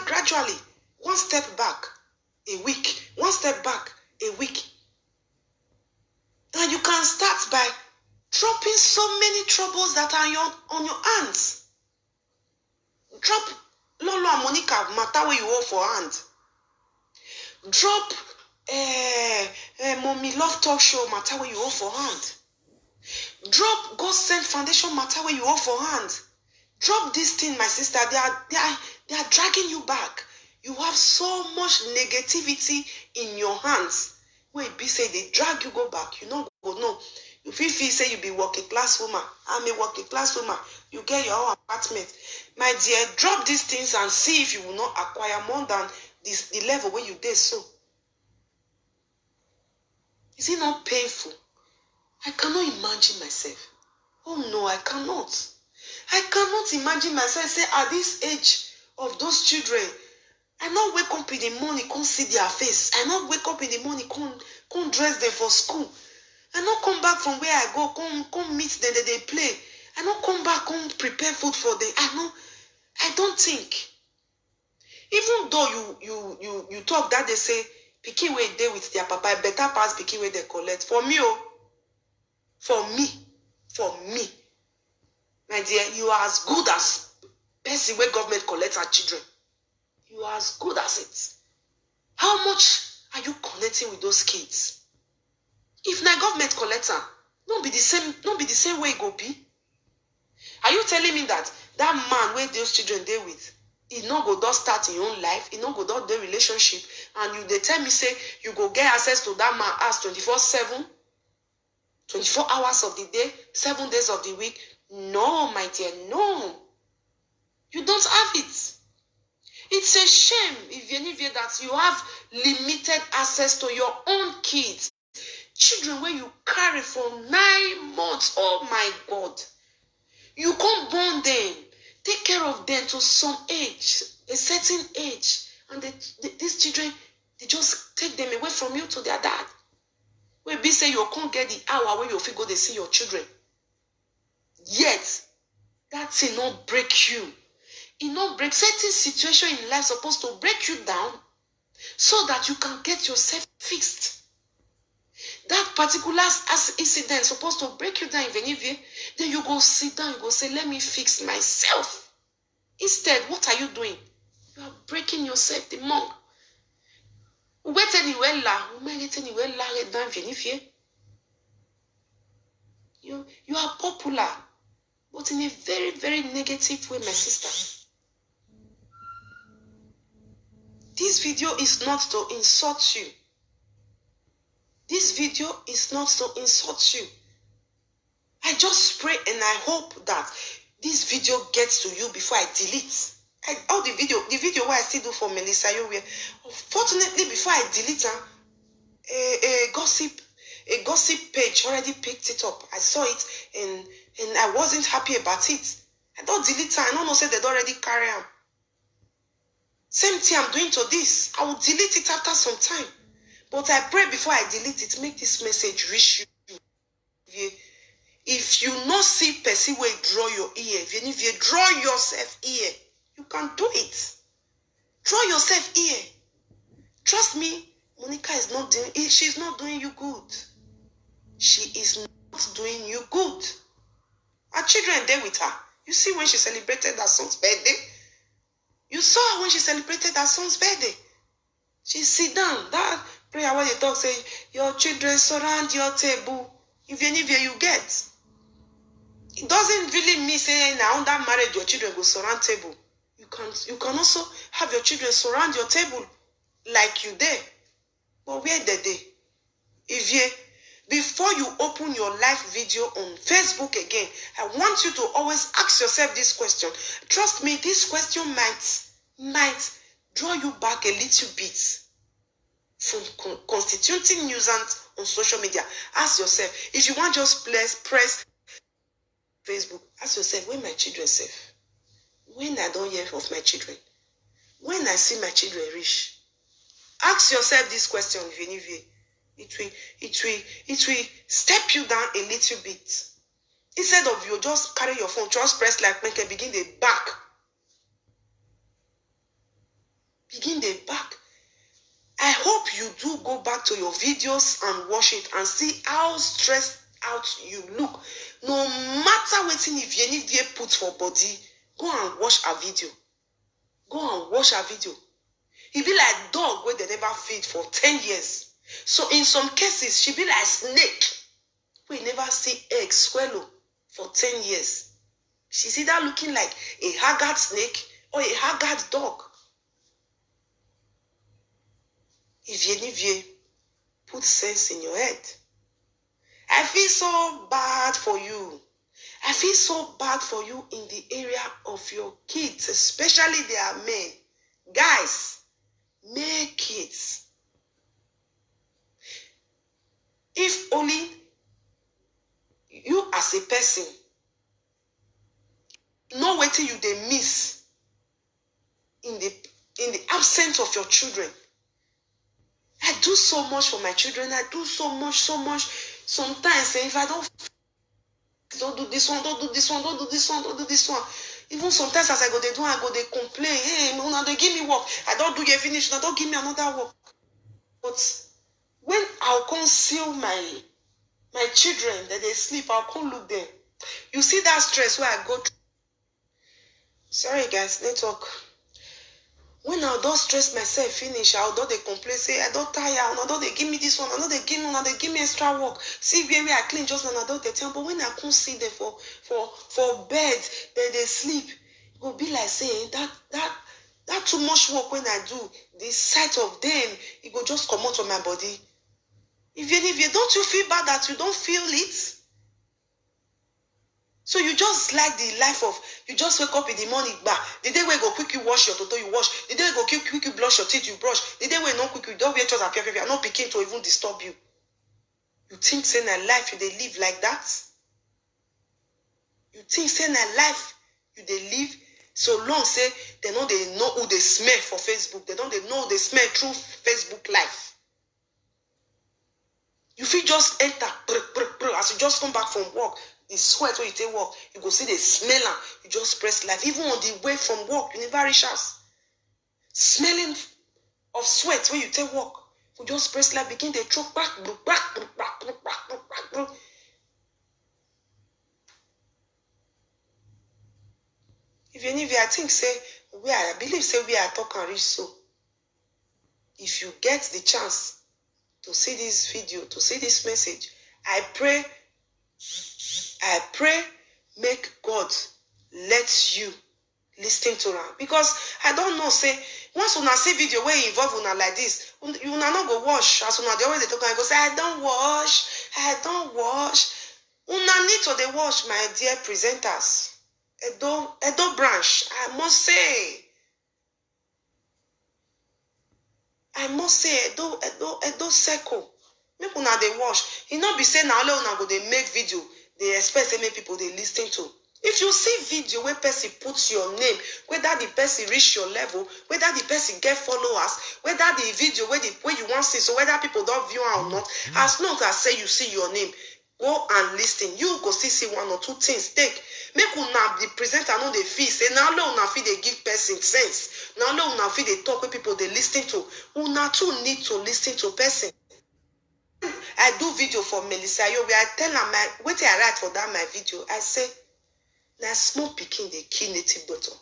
[SPEAKER 1] gradually. One step back a week. One step back a week. And you can start by dropping so many troubles that are on your hands. Drop Lolo and Monica matter where you hold for hand. Drop Mommy Love Talk Show matter where you hold for hand. Drop God Send Foundation matter where you hold for hand. Drop this thing, my sister. They are dragging you back. You have so much negativity in your hands. Wait, be say they drag you go back. You know go no. You feel say you be working class woman. I'm a working class woman. You get your own apartment. My dear, drop these things and see if you will not acquire more than the level where you did so. Is it not painful? I cannot imagine myself. Oh no, I cannot. I cannot imagine myself say at this age of those children, I not wake up in the morning, can't see their face. I not wake up in the morning, can't dress them for school. I not come back from where I go, come meet them, they play. I not come back, come prepare food for them. I don't think. Even though you talk that they say, pikin wey dey with their papa, better pass pikin wey they collect. For me, for me, my dear, you are as good as person where government collects our children. You are as good as it. How much are you connecting with those kids? If na government collects am, not be the same way it go be. Are you telling me that man where those children dey with, he no go don start in own life, he no go don dey relationship, and you dey tell me say you go get access to that man house 24/7, 24 hours of the day, 7 days of the week? No, my dear, no. You don't have it. It's a shame, if that you have limited access to your own kids. Children where you carry for 9 months. Oh my God. You can't born them. Take care of them to some age, a certain age. And these children, they just take them away from you to their dad. Where be say you can't get the hour where you feel go to see your children. Yet, that thing not break you. It not break. Certain situation in life supposed to break you down so that you can get yourself fixed. That particular incident supposed to break you down, then you go sit down, you go say, let me fix myself. Instead, what are you doing? You are breaking yourself the more. You are popular, but in a very, very negative way, my sister. This video is not to insult you. This video is not to insult you. I just pray and I hope that this video gets to you before I delete. The video where I still do for Melissa Yowie. Fortunately, before I delete a gossip page already picked it up. I saw it and I wasn't happy about it. I don't delete her. I don't know say they don't already carry her. Same thing I'm doing to this. I will delete it after some time. But I pray before I delete it, make this message reach you. If you not see person where draw your ear, if you draw yourself ear, you can do it. Draw yourself ear. Trust me, Monica is not doing it. She's not doing you good. She is not doing you good. Her children are there with her. You see when she celebrated her son's birthday? You saw her when she celebrated her son's birthday. She sit down. That prayer where they talk say, your children surround your table. If you get. It doesn't really mean saying now under marriage your children go surround table. You can also have your children surround your table like you did. But where did they? Before you open your live video on Facebook again, I want you to always ask yourself this question. Trust me, this question might draw you back a little bit from constituting nuisance on social media. Ask yourself, if you want just press Facebook, ask yourself, when my children safe? When I don't hear of my children? When I see my children reach? Ask yourself this question, Venivier. It will step you down a little bit. Instead of you just carry your phone, just press like make and begin the back. Begin the back. I hope you do go back to your videos and watch it and see how stressed out you look. No matter what if you put for body, go and watch a video. Go and watch a video. It be like dog where they never feed for 10 years. So in some cases, she be like snake. We never see egg swallow for 10 years. She's either looking like a haggard snake or a haggard dog. If put sense in your head. I feel so bad for you. I feel so bad for you in the area of your kids, especially their men. Guys, make kids. If only you as a person know what you they miss in the absence of your children. I do so much for my children. I do so much. Sometimes if I don't do this one, don't do this one, don't do this one, don't do this one. Even sometimes as I go they complain. Hey, now they give me work. I don't do your finish. Now don't give me another work. But when I'll conceal my children that they sleep, I'll come look them. You see that stress where I go through. Sorry guys, network. When I don't stress myself finish, I don't they complain, say I don't tire, I don't they give me this one, I don't they give me extra work. See where I clean just now, I don't they tell. But when I can't see them for bed, they sleep, it will be like saying that too much work when I do, the sight of them, it will just come out of my body. If you don't you feel bad that you don't feel it? So you just like the life of, you just wake up in the morning, bah, the day where you go quick you wash your toto, you wash, the day you go quick you brush your teeth, you brush, the day where you not quick you don't wear chores appear, not begin to even disturb you. You think say na life you dey live like that? You think say na life you dey live? So long say they know who they smell for Facebook. They know they smell through Facebook Live. You feel just enter as you just come back from work. The sweat when you take work, you go see the smell and you just press live. Even on the way from work, you never reach us. Smelling of sweat when you take work, you just press live, begin to choke back. If I think say I believe say we are talking rich so. If you get the chance to see this video, to see this message, I pray make God let you listen to her. Because I don't know, say, once una see video where you involve una like this, you not go wash. As una the always they talk and go say, I don't wash. Una need to they wash, my dear presenters. Edo branch, I must say, Edo circle. Make una they wash. It not be saying now una go they make video. They expect say many people they listen to. If you see video where person puts your name, whether the person reach your level, whether the person get followers, whether the video where you want to see, so whether people don't view or not, as long as say you see your name, go and listen. You go see one or two things. Take. Make una the presenter know the fee. Say now una feel they give person sense. Now una feel they talk with people they listen to. Una too need to listen to person. I do video for Melissa Yobe. I tell her what I write for that my video. I say, now small pikin they kill native daughter.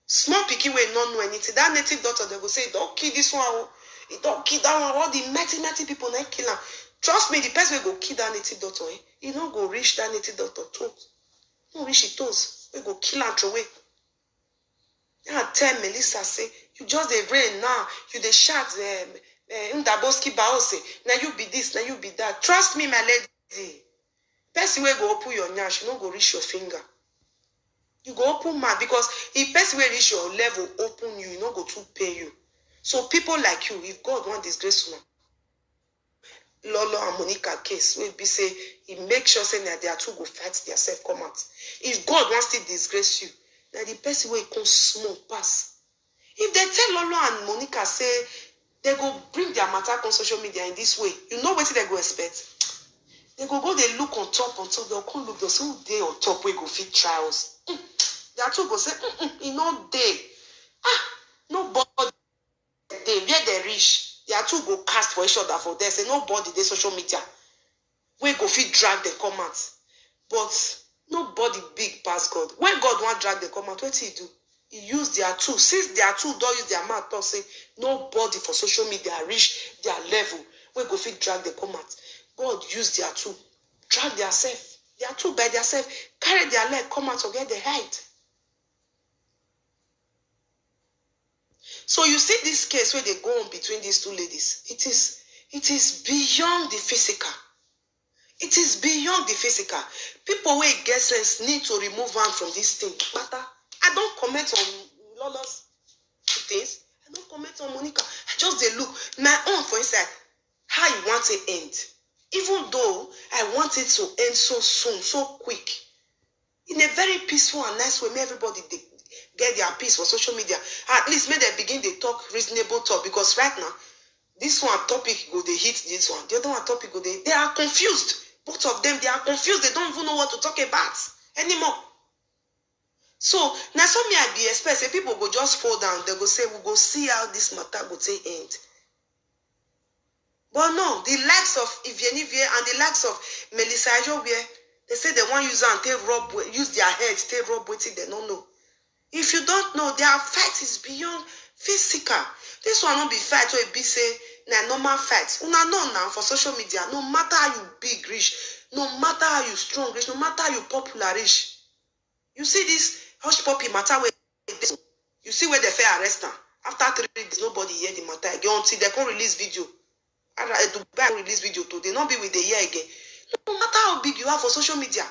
[SPEAKER 1] Small pikin will not know anything. That native daughter they go say, don't kill this one. Don't kill that one. All the mighty people they kill her. Trust me, the person will go kill that native daughter. He not go reach that native daughter toes. No reach it toes. We go kill her throw away. I tell Melissa say, you just the rain now. You the shout Ndaboski Baose. Now you be this, now you be that. Trust me, my lady. Person will go open your nyash, you not go reach your finger. You go open mouth because if person will reach your level, open you not go to pay you. So people like you, if God want disgrace you, Lolo and Monica case will be say he make sure say that they are two go fight themselves come out. If God wants to disgrace you, that the person will come small pass. If they tell Lolo and Monica say they go bring their matter on social media in this way, you know what they go expect. They go they look on top, they'll come look, they'll say who they on top we go fit trials. They are two go say, no day. Nobody they where they reach. They are two go cast for each other for them. Say nobody they social media. We go fit drag the comments. But nobody big past God. When God want drag the comment, what he do? He use their two. Since their two don't use their mouth to say nobody for social media reach their level. We go fit drag the comment. God use their two. Drag their self. Their two by their self. Carry their leg, come out to get the height. So you see this case where they go on between these two ladies. It is beyond the physical. It is beyond the physical. People who get sense need to remove them from this thing. But I don't comment on Lola's things. I don't comment on Monica. I just they look. My own for inside. How you want it end. Even though I want it to end so soon, so quick. In a very peaceful and nice way. May everybody get their peace for social media. At least may they begin to talk reasonable talk. Because right now, this one topic go they hit this one. The other one topic go they are confused. Both of them, they are confused. They don't even know what to talk about anymore. So now some me I be expect say people go just fall down. They go say we go see how this matter go say end. But no, the likes of Ivienivie and the likes of Melissa Ajobe, they say they want use and use their heads, take rub with it, they don't know. If you don't know, their fight is beyond physical. This one not be fight or it be say na normal fight. Una know now for social media, no matter how you big rich, no matter how you strong rich, no matter how you popular rich. You see this hush puppy matter where you see where they fair arrest her. After 3 days, nobody hear the matter again until they can release video. Dubai release video today, not be with the year again. No matter how big you are for social media,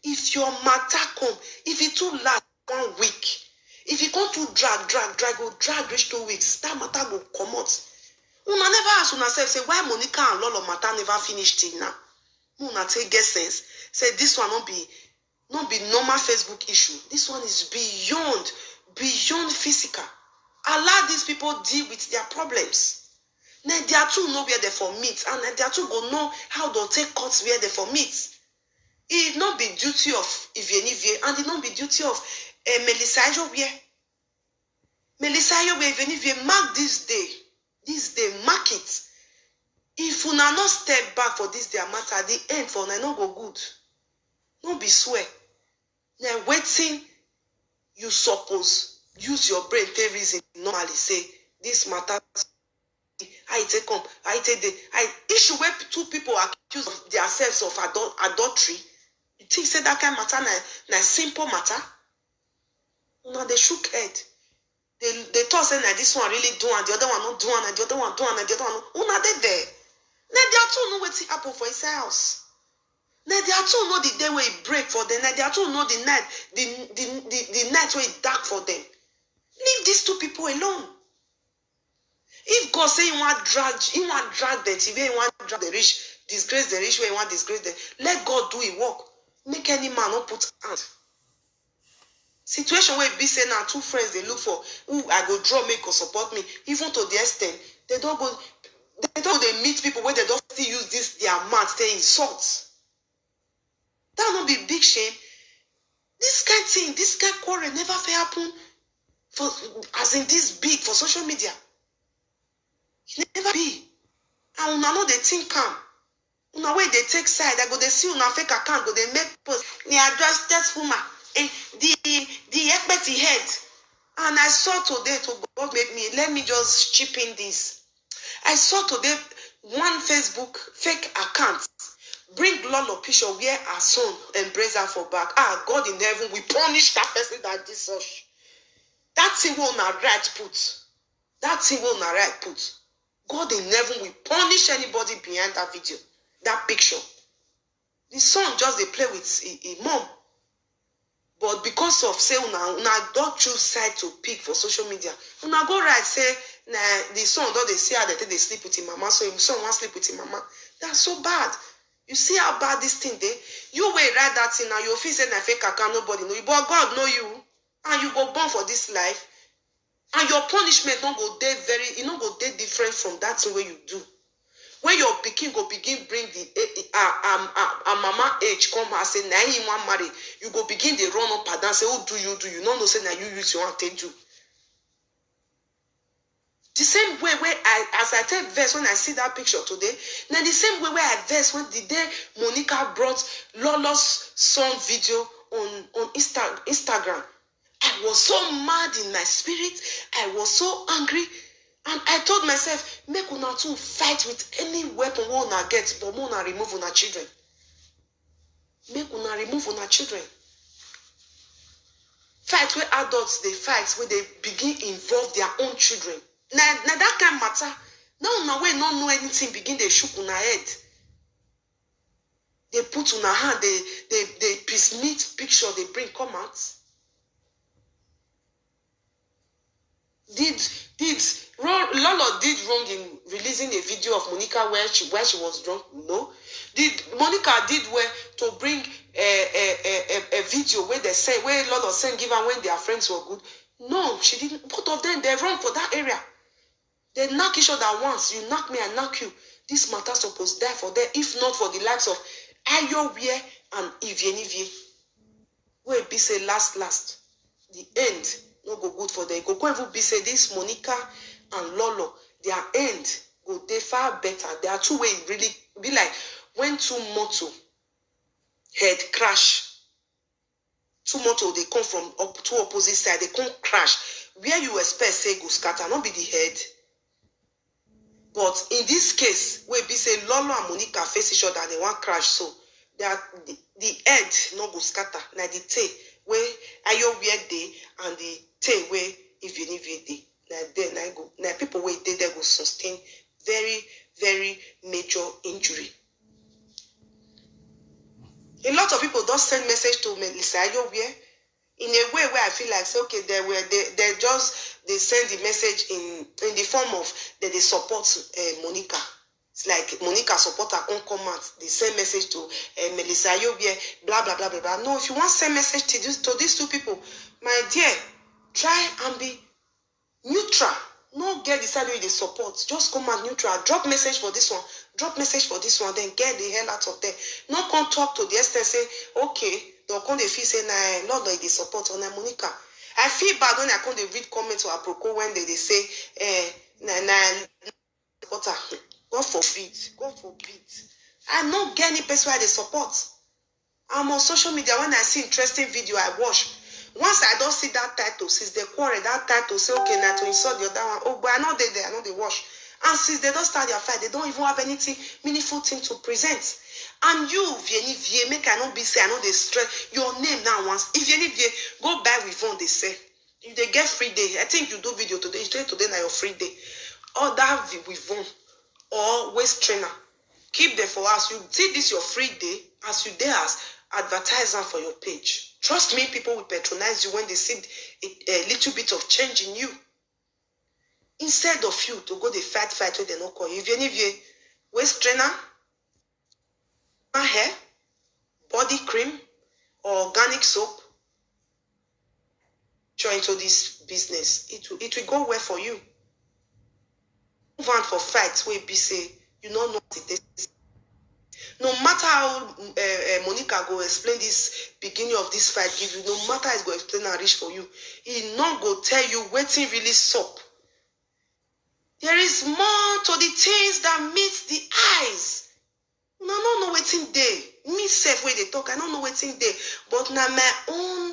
[SPEAKER 1] If your matter come, if it too last 1 week, if you come to drag reach 2 weeks, that matter go come out. Una never ask una self, say, why Monica and Lolo matter never finished till now? Una take get sense. Say, this one not be normal Facebook issue. This one is beyond physical. Allow these people deal with their problems. Now, they are too know where they for meet, and they are too go know how to take cuts where they for meet. It not be duty of Ivienivie, and it not be duty of Melissa Ayowie. Melissa Ayowie, Ivienivie, mark this day, mark it. If una not step back for this day matter, at the end for una no go good. No be swear. Now waiting, you suppose use your brain to reason normally say this matter. I take come, I take the issue where 2 people accuse of themselves of adultery. You think say that kind of matter na simple matter? No, they shook head. They thought say that this one really do and the other one not do and the other one do and the other one. Una they there. Now they are too know what happen for his house. Now they are too know the day where it break for them. Now they are too know the night where it dark for them. Leave these 2 people alone. If God say you want drag the TV, you want drag the rich, disgrace the rich, where you want disgrace them, let God do it work. Make any man not put hand. Situation where be say now 2 friends they look for who I go draw make or support me, even to the extent they meet people where they don't still use this their mouth, they insult. That not be big shame. This kind of thing, this kind of quarrel never fair happen for as in this big for social media. It never be. And una know they think calm. Una way they take side, I go they see una fake account, go they make post. Me address that woman and the equity head. And I saw today to God make me, let me just chip in this. I saw today one Facebook fake account bring Lolo picture where her son embrace her for back. God in heaven will punish that person that did such. That thing will not right put. That thing will not right put. God in heaven will punish anybody behind that video, that picture. The son just they play with his mom. But because of say una don't choose side to pick for social media, una go right say nah the son don't they see how they sleep with his mama, so his son want sleep with his mama. That's so bad. You see how bad this thing dey? You will write that thing now, you feel say na fake account, nobody know you, but God know you, and you go born for this life, and your punishment don't go there different from that thing where you do. When your pikin go begin bring the mama age come and say na him wan marry, you go begin the run up and down say who do you no know say na you use your hand take do. The same way where as I take verse when I see that picture today, now the same way where I verse when the day Monica brought Lolo's son video on Instagram, I was so mad in my spirit, I was so angry, and I told myself, make una to fight with any weapon we una get, but we una remove una children. Make una remove una children. Fight where adults they fight, where they begin involve their own children. Now that kind of matter. Now we don't know anything, begin they shook on her head. They put on her hand, they piece meat picture they bring come out. Lolo did wrong in releasing a video of Monica where she was drunk? No. Did Monica did where to bring a video where they say where Lolo sent give her when their friends were good? No, she didn't. Both of them they wrong for that area. They knock each other once. You knock me, I knock you. This matter supposed to die for them, if not for the likes of Ayowie and Ivienivie. Where be say last. The end no go good for them. Go even be say this Monica and Lolo, their end go they far better. There are 2 ways really be like when 2 motor head crash. 2 motor they come from 2 opposite side, they come crash. Where you expect say go scatter, not be the head. But in this case, where be say Lolo and Monica face each other and they want crash, so the head no go scatter. Now the tail where Ayowie dey and the tail where Ivienivie dey. Now then I go. Now people where they go sustain very, very major injury. A lot of people don't send message to Melissa Ayobie in a way where I feel like, say, okay, they send the message in the form of that they support Monica. It's like Monica supporter can't come out. They send message to Melissa Ayobie, blah blah blah blah blah. No, if you want to send message to these two people, my dear, try and be neutral. No get the side where they support. Just come out neutral. Drop message for this one. Drop message for this one. Then get the hell out of there. No come talk to the extent say, okay, they'll come they feel say, nah, Lord, like they support on Monica. I feel bad when I come they read comments or apropos when they say, supporter. God forbid. God forbid. I don't get any person where they support. I'm on social media. When I see interesting video, I watch. Once I don't see that title, since they quarrel, that title say, okay, now to insult the other one. Oh, but I know they there, I know they watch. And since they don't start their fight, they don't even have anything meaningful thing to present. And you, Vie, make I not be say, I know they stress your name now once. If Vie, go buy with one, they say. If they get free day, I think you do video today. Today now your free day. Or that with one or waist trainer. Keep them for us. You see this your free day as you dare us. Advertise them for your page. Trust me, people will patronize you when they see a little bit of change in you. Instead of you to go the fight where they don't call you. If you waist trainer, hair, body cream, or organic soap, join into this business. It will go well for you. Move on for fights where be say you don't know what it is. No matter how Monica go explain this beginning of this fight, give you, no matter how it's going to explain and reach for you, he not go tell you waiting really sup. There is more to the things that meets the eyes. I don't know waiting day. Me self where they talk, I don't know waiting day. But now my own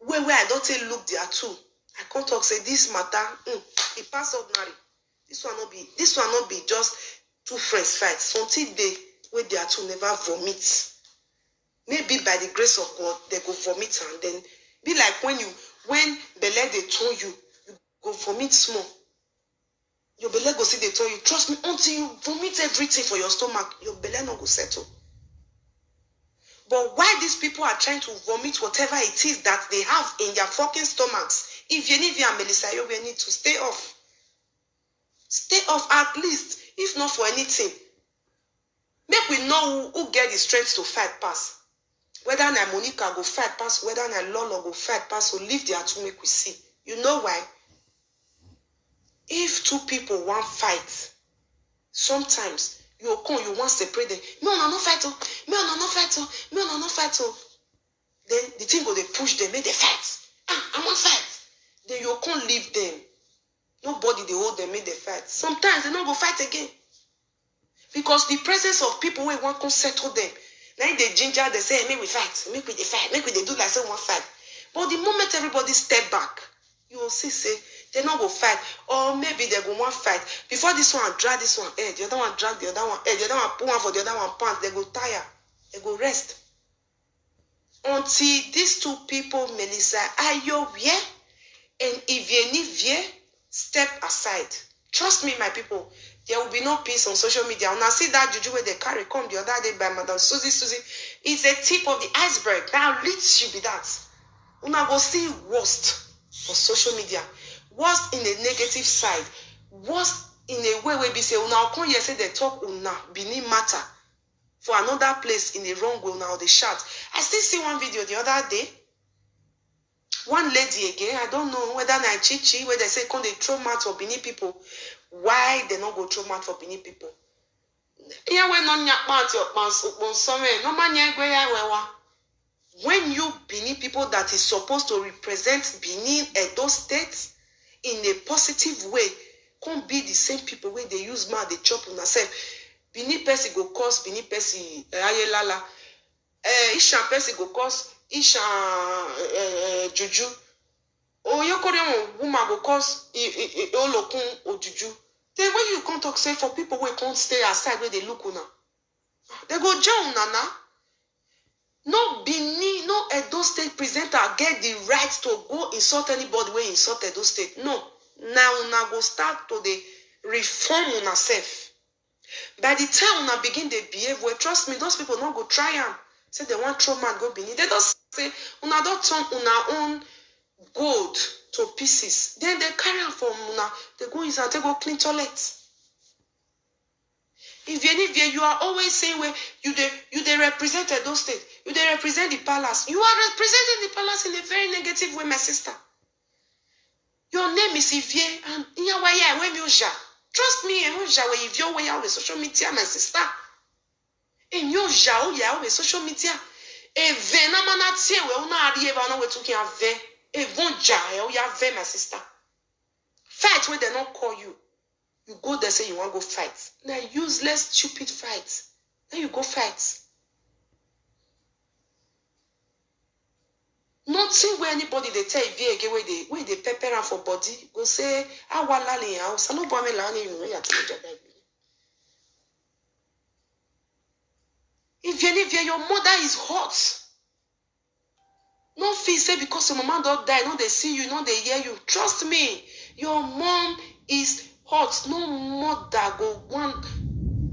[SPEAKER 1] way where I don't say look there too. I can't talk say this matter. It pass ordinary. This one not be just two friends fight. Something they where they are to never vomit. Maybe by the grace of God, they go vomit and then be like when Bele they told you, you go vomit small. Your Bele go see they told you, trust me, until you vomit everything for your stomach, your Bele not go settle. But why these people are trying to vomit whatever it is that they have in their fucking stomachs, if you and Melissa, you need to stay off. Stay off at least, if not for anything. Make we know who get the strength to fight pass. Whether na Monica go fight pass, whether na Lolo go fight pass, so leave there to make we see. You know why? If two people want fight, sometimes you want separate them. Me on no fight oh, me on no fight oh, me on no fight oh. Then the thing go they push them, make they fight. I want fight. Then you can't leave them. Nobody they hold them, make they fight. Sometimes they don't go fight again. Because the presence of people who want to settle them. Now they ginger, they say, hey, make we fight, make we they fight, make we they do like say one fight. But the moment everybody step back, you will see, say, they not go fight. Or maybe they go one fight. Before this one drag this one, the other one drag the other one, the other one put one for the other one pants, they go tire, they go rest. Until these two people, Melissa Ayobie and Ivie step aside. Trust me, my people. There will be no peace on social media. When I see that juju where they carry come the other day by Madam Susie, it's a tip of the iceberg. Now leads you be that. Una go see worst for social media. Worst in a negative side. Worst in a way where be say una come here say they talk una bini matter for another place in the wrong way now they shout. I still see one video the other day. One lady again, I don't know whether na Chichi where they say come they throw mat for Bini people. Why they not go throw mat for Bini people? Yeah, when on your mat your somewhere, no man when you Bini people that is supposed to represent Benin Edo State in a positive way, can't be the same people when they use mouth they chop on themselves. Bini person go cause Bini person ayelala. Ishan person go cause Ishan juju. Oh, you could woman go cause olokun or juju. Then when you can't talk, say for people who can't stay aside where they look una, they go jail nana. No Bini, no Edo State presenter get the right to go insult anybody when insult Edo State. No. Now una go start to the reform una self. By the time una begin to behave well, trust me, those people not go try am. Say they want throw man go Benin. They don't say, una don't turn una own gold to pieces. Then they carry am from una. They go inside, they go clean toilet. If you are always saying where you they represented those states, you they represent the palace. You are representing the palace in a very negative way, my sister. Your name is Ivie, and when you trust me, and if you're way out with social media, my sister. In your jao ya with social media. E vena manatie we una arrive na we talking ave. E von ja ya ve, my sister. Fight where they not call you. You go there, say you want to go fight. Now useless, stupid fight. Then you go fight. Nothing where anybody they tell you again where they pepper for body. Go say, I want lali house. I no boy me lani you know ya If your mother is hot. No feel say because your mama don't die, no they see you, no they hear you. Trust me, your mom is hot. No mother go one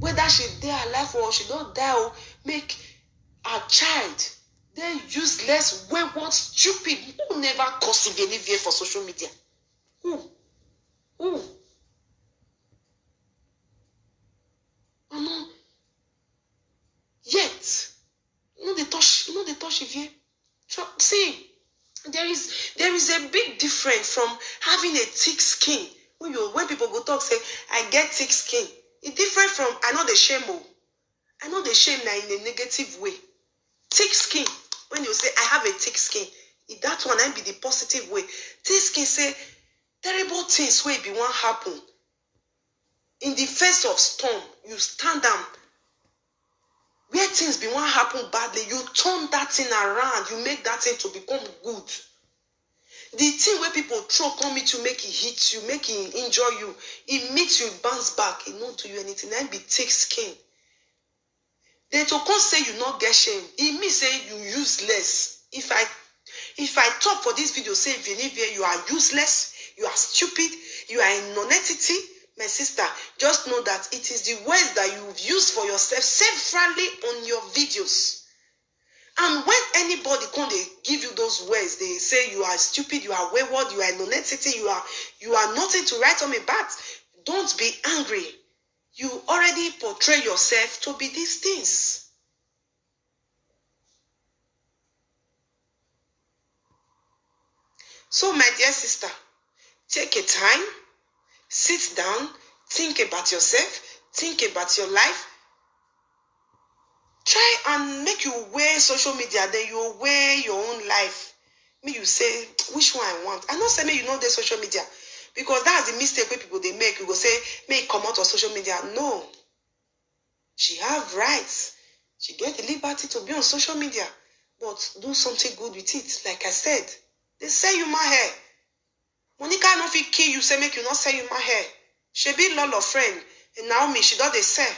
[SPEAKER 1] whether she die alive or she don't die or make a child. They useless, wayward, stupid. Who never cause Ivie for social media? Who? No. Yet, no they touch Ivie. See, there is a big difference from having a thick skin. When people go talk, say, I get thick skin. It's different from, I know the shame. I know the shame now in a negative way. Thick skin, when you say, I have a thick skin, that one I be the positive way. Thick skin say, terrible things will be one happen. In the face of storm, you stand down. Where things be one happen badly, you turn that thing around. You make that thing to become good. The thing where people throw come it to make it hit you, make it injure you, it makes you bounce back. It not do you anything. That be thick skin. Then to come say you not get shame, it means say you useless. If I talk for this video, say Ivie, you are useless, you are stupid, you are a non-entity, my sister, just know that it is the words that you've used for yourself severally on your videos. And when anybody come, they give you those words, they say you are stupid, you are wayward, you are a non-entity, you are nothing to write on about. Don't be angry. You already portray yourself to be these things. So, my dear sister, take a time, sit down, think about yourself, think about your life. Try and make you wear social media, then you wear your own life. Me, you say, which one I want. I not say me you know the social media. Because that's the mistake where people they make. You go say, may come out of social media. No. She have rights. She get the liberty to be on social media. But do something good with it. Like I said, they say you my hair. Monica no fit kill you, say make you not say you my hair. She be Lolo friend. And Naomi, she does they say.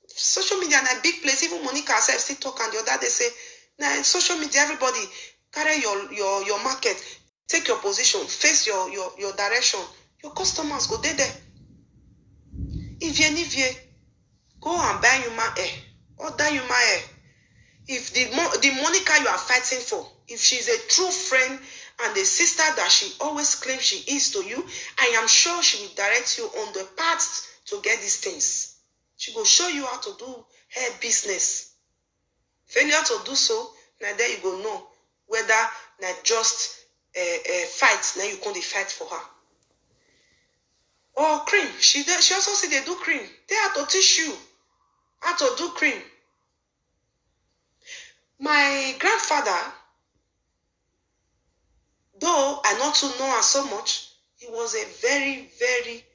[SPEAKER 1] Social media na big place. Even Monica herself still talk and the other they say, nah, social media, everybody carry your market, take your position, face your direction. Your customers go there. Ivie, go and buy you my hair. Order you my hair. If the Monica you are fighting for, if she's a true friend and a sister that she always claims she is to you, I am sure she will direct you on the path to get these things. She will show you how to do her business. Failure to do so, now there you go know whether not just fight, now you can't fight for her. Or cream, she also say they do cream. They have to teach you how to do cream. My grandfather, though I not to know her so much, he was a very, very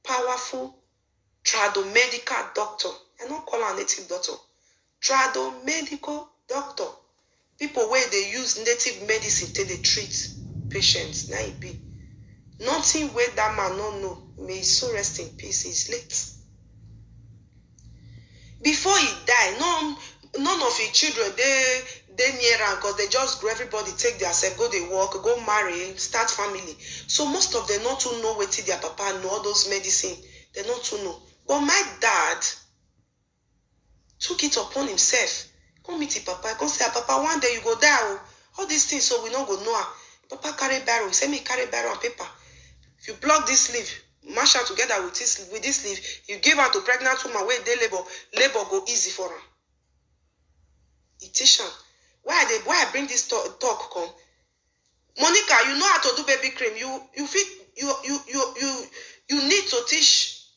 [SPEAKER 1] powerful tradomedical doctor. I don't call her native doctor. Tradomedical doctor. People where they use native medicine till they treat patients. Now it be. Nothing where that man no know. May he so rest in peace. He's late. Before he died, none of his children, they near him because they just go, everybody take their self, go they work, go marry, start family. So most of them not to know what their papa know, all those medicine. They not to know. But my dad took it upon himself. Come meet your papa. Come say, Papa, one day you go die. Oh. All these things, so we don't go know. Papa carry barrel. He say, me carry barrel and paper. If you block this leaf, mash am together with this leaf, you give am to pregnant woman wey dey labor go easy for am. He teach am. Why I bring this talk come? Monica, you know how to do baby cream. You need to teach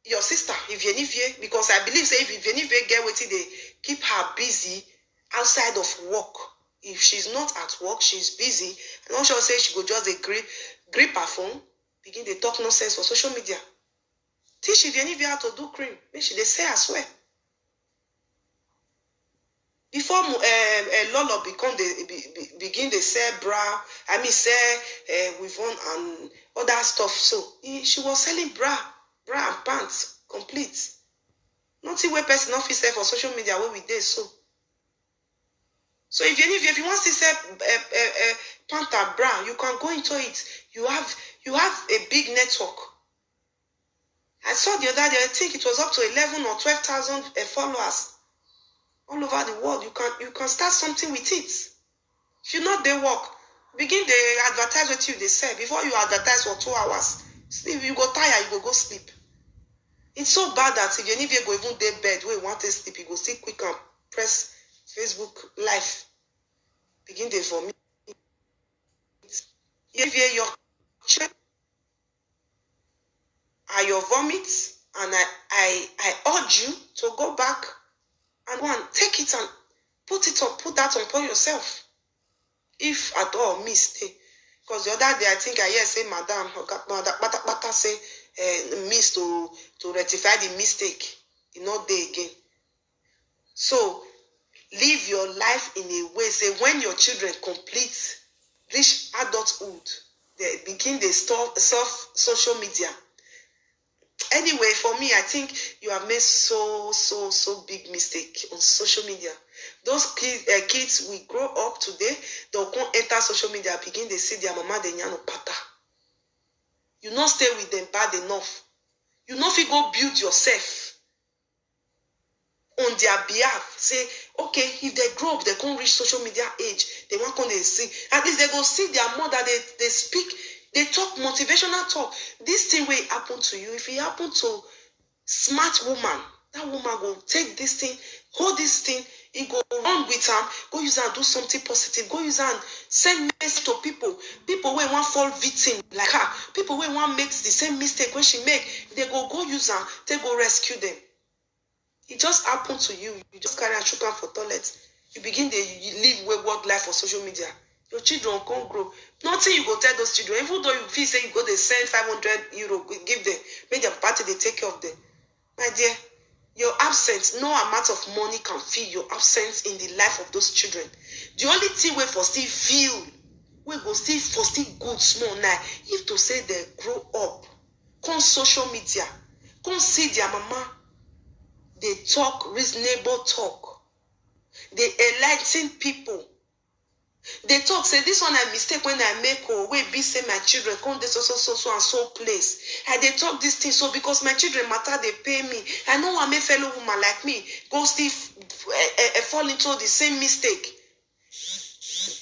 [SPEAKER 1] your sister Ivienivie, because I believe say if Ivienivie get wetin dey keep her busy outside of work. If she's not at work, she's busy. I'm not sure say she go just dey grip her phone, begin dey talk nonsense for social media. Teach Ivienivie how to do cream. Make she dey say as well. Before Lolo begin dey sell bra, sell weave-on and other stuff. So she was selling bra and pants complete. Nothing wey person not fit sell for social media where we dey so. So if you want to sell pant and bra, you can go into it. You have a big network. I saw the other day, I think it was up to 11 or 12,000 followers all over the world. You can start something with it. If you not dey work, begin to advertise what you they say. Before you advertise for 2 hours, if you go tired, you go sleep. It's so bad that if you go even dey bed where you want to sleep, you go still quick and press Facebook Live. Begin to vomit. If your check are your vomits, and I urge you to go back and go and take it and put that upon yourself. If at all mistake. Because the other day I think I hear say Madam say miss to rectify the mistake. You know they again. So live your life in a way, say when your children reach adulthood, they begin to surf social media. Anyway, for me, I think you have made so big mistake on social media. Those kids will grow up today, they'll come enter social media, begin to see their mama, the nyano pata. You not stay with them bad enough. You not fit go build yourself on their behalf. Say, okay, if they grow up, they can't reach social media age, they want to see. At least they go see their mother, they speak, they talk motivational talk. This thing will happen to you. If it happen to smart woman, that woman will take this thing, hold this thing, he go run with her, go use her and do something positive, go use her and send message to people wey want fall victim like her, people wey want make the same mistake when she make, they go use her, they go rescue them. It just happened to you. You just carry a sugar for toilet. You begin to live wayward life for social media. Your children can't grow. Nothing you go tell those children. Even though you feel say you go to send 500 euro, give them, make their party, they take care of them. My dear, your absence, no amount of money can fill your absence in the life of those children. The only thing we for still feel, we go still good small now, if to say they grow up, come social media, come see their mama, they talk reasonable talk, they enlighten people. They talk, say this one I mistake when I make way be say my children come this so and so place. And they talk this thing so because my children matter, they pay me. I know I'm a fellow woman like me, go still fall into the same mistake.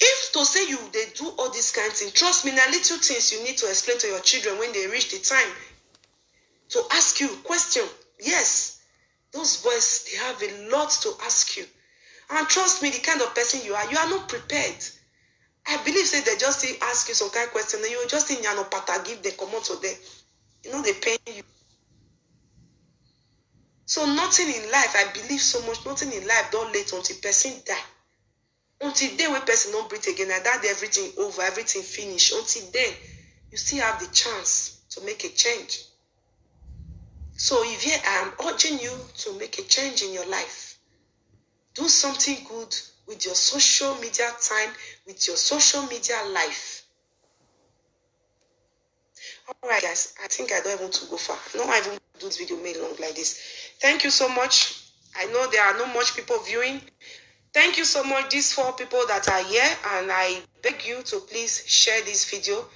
[SPEAKER 1] If to say you they do all these kind of things, trust me, now little things you need to explain to your children when they reach the time to ask you question. Yes, those boys, they have a lot to ask you. And trust me, the kind of person you are not prepared. I believe say they just ask you some kind of question and you just in your pata give them come out to them. You know they pay you. So nothing in life, I believe so much, nothing in life don't late until person die. Until then when person don't breathe again, and that everything over, everything finished. Until then, you still have the chance to make a change. So if here I am urging you to make a change in your life. Do something good with your social media time, with your social media life. All right, guys. I think I don't even want to go far. I don't even do this video made long like this. Thank you so much. I know there are not much people viewing. Thank you so much, these 4 people that are here. And I beg you to please share this video.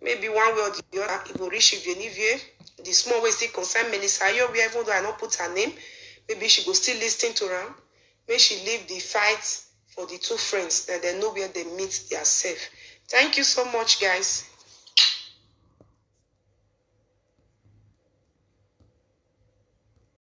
[SPEAKER 1] Maybe one way or the other, it will reach Ivienivie. The small way still concern Melissa Ayo, even though I not put her name. Maybe she will still listen to her. make she leave the fight for the two friends, that they know where they meet themselves. Thank you so much, guys.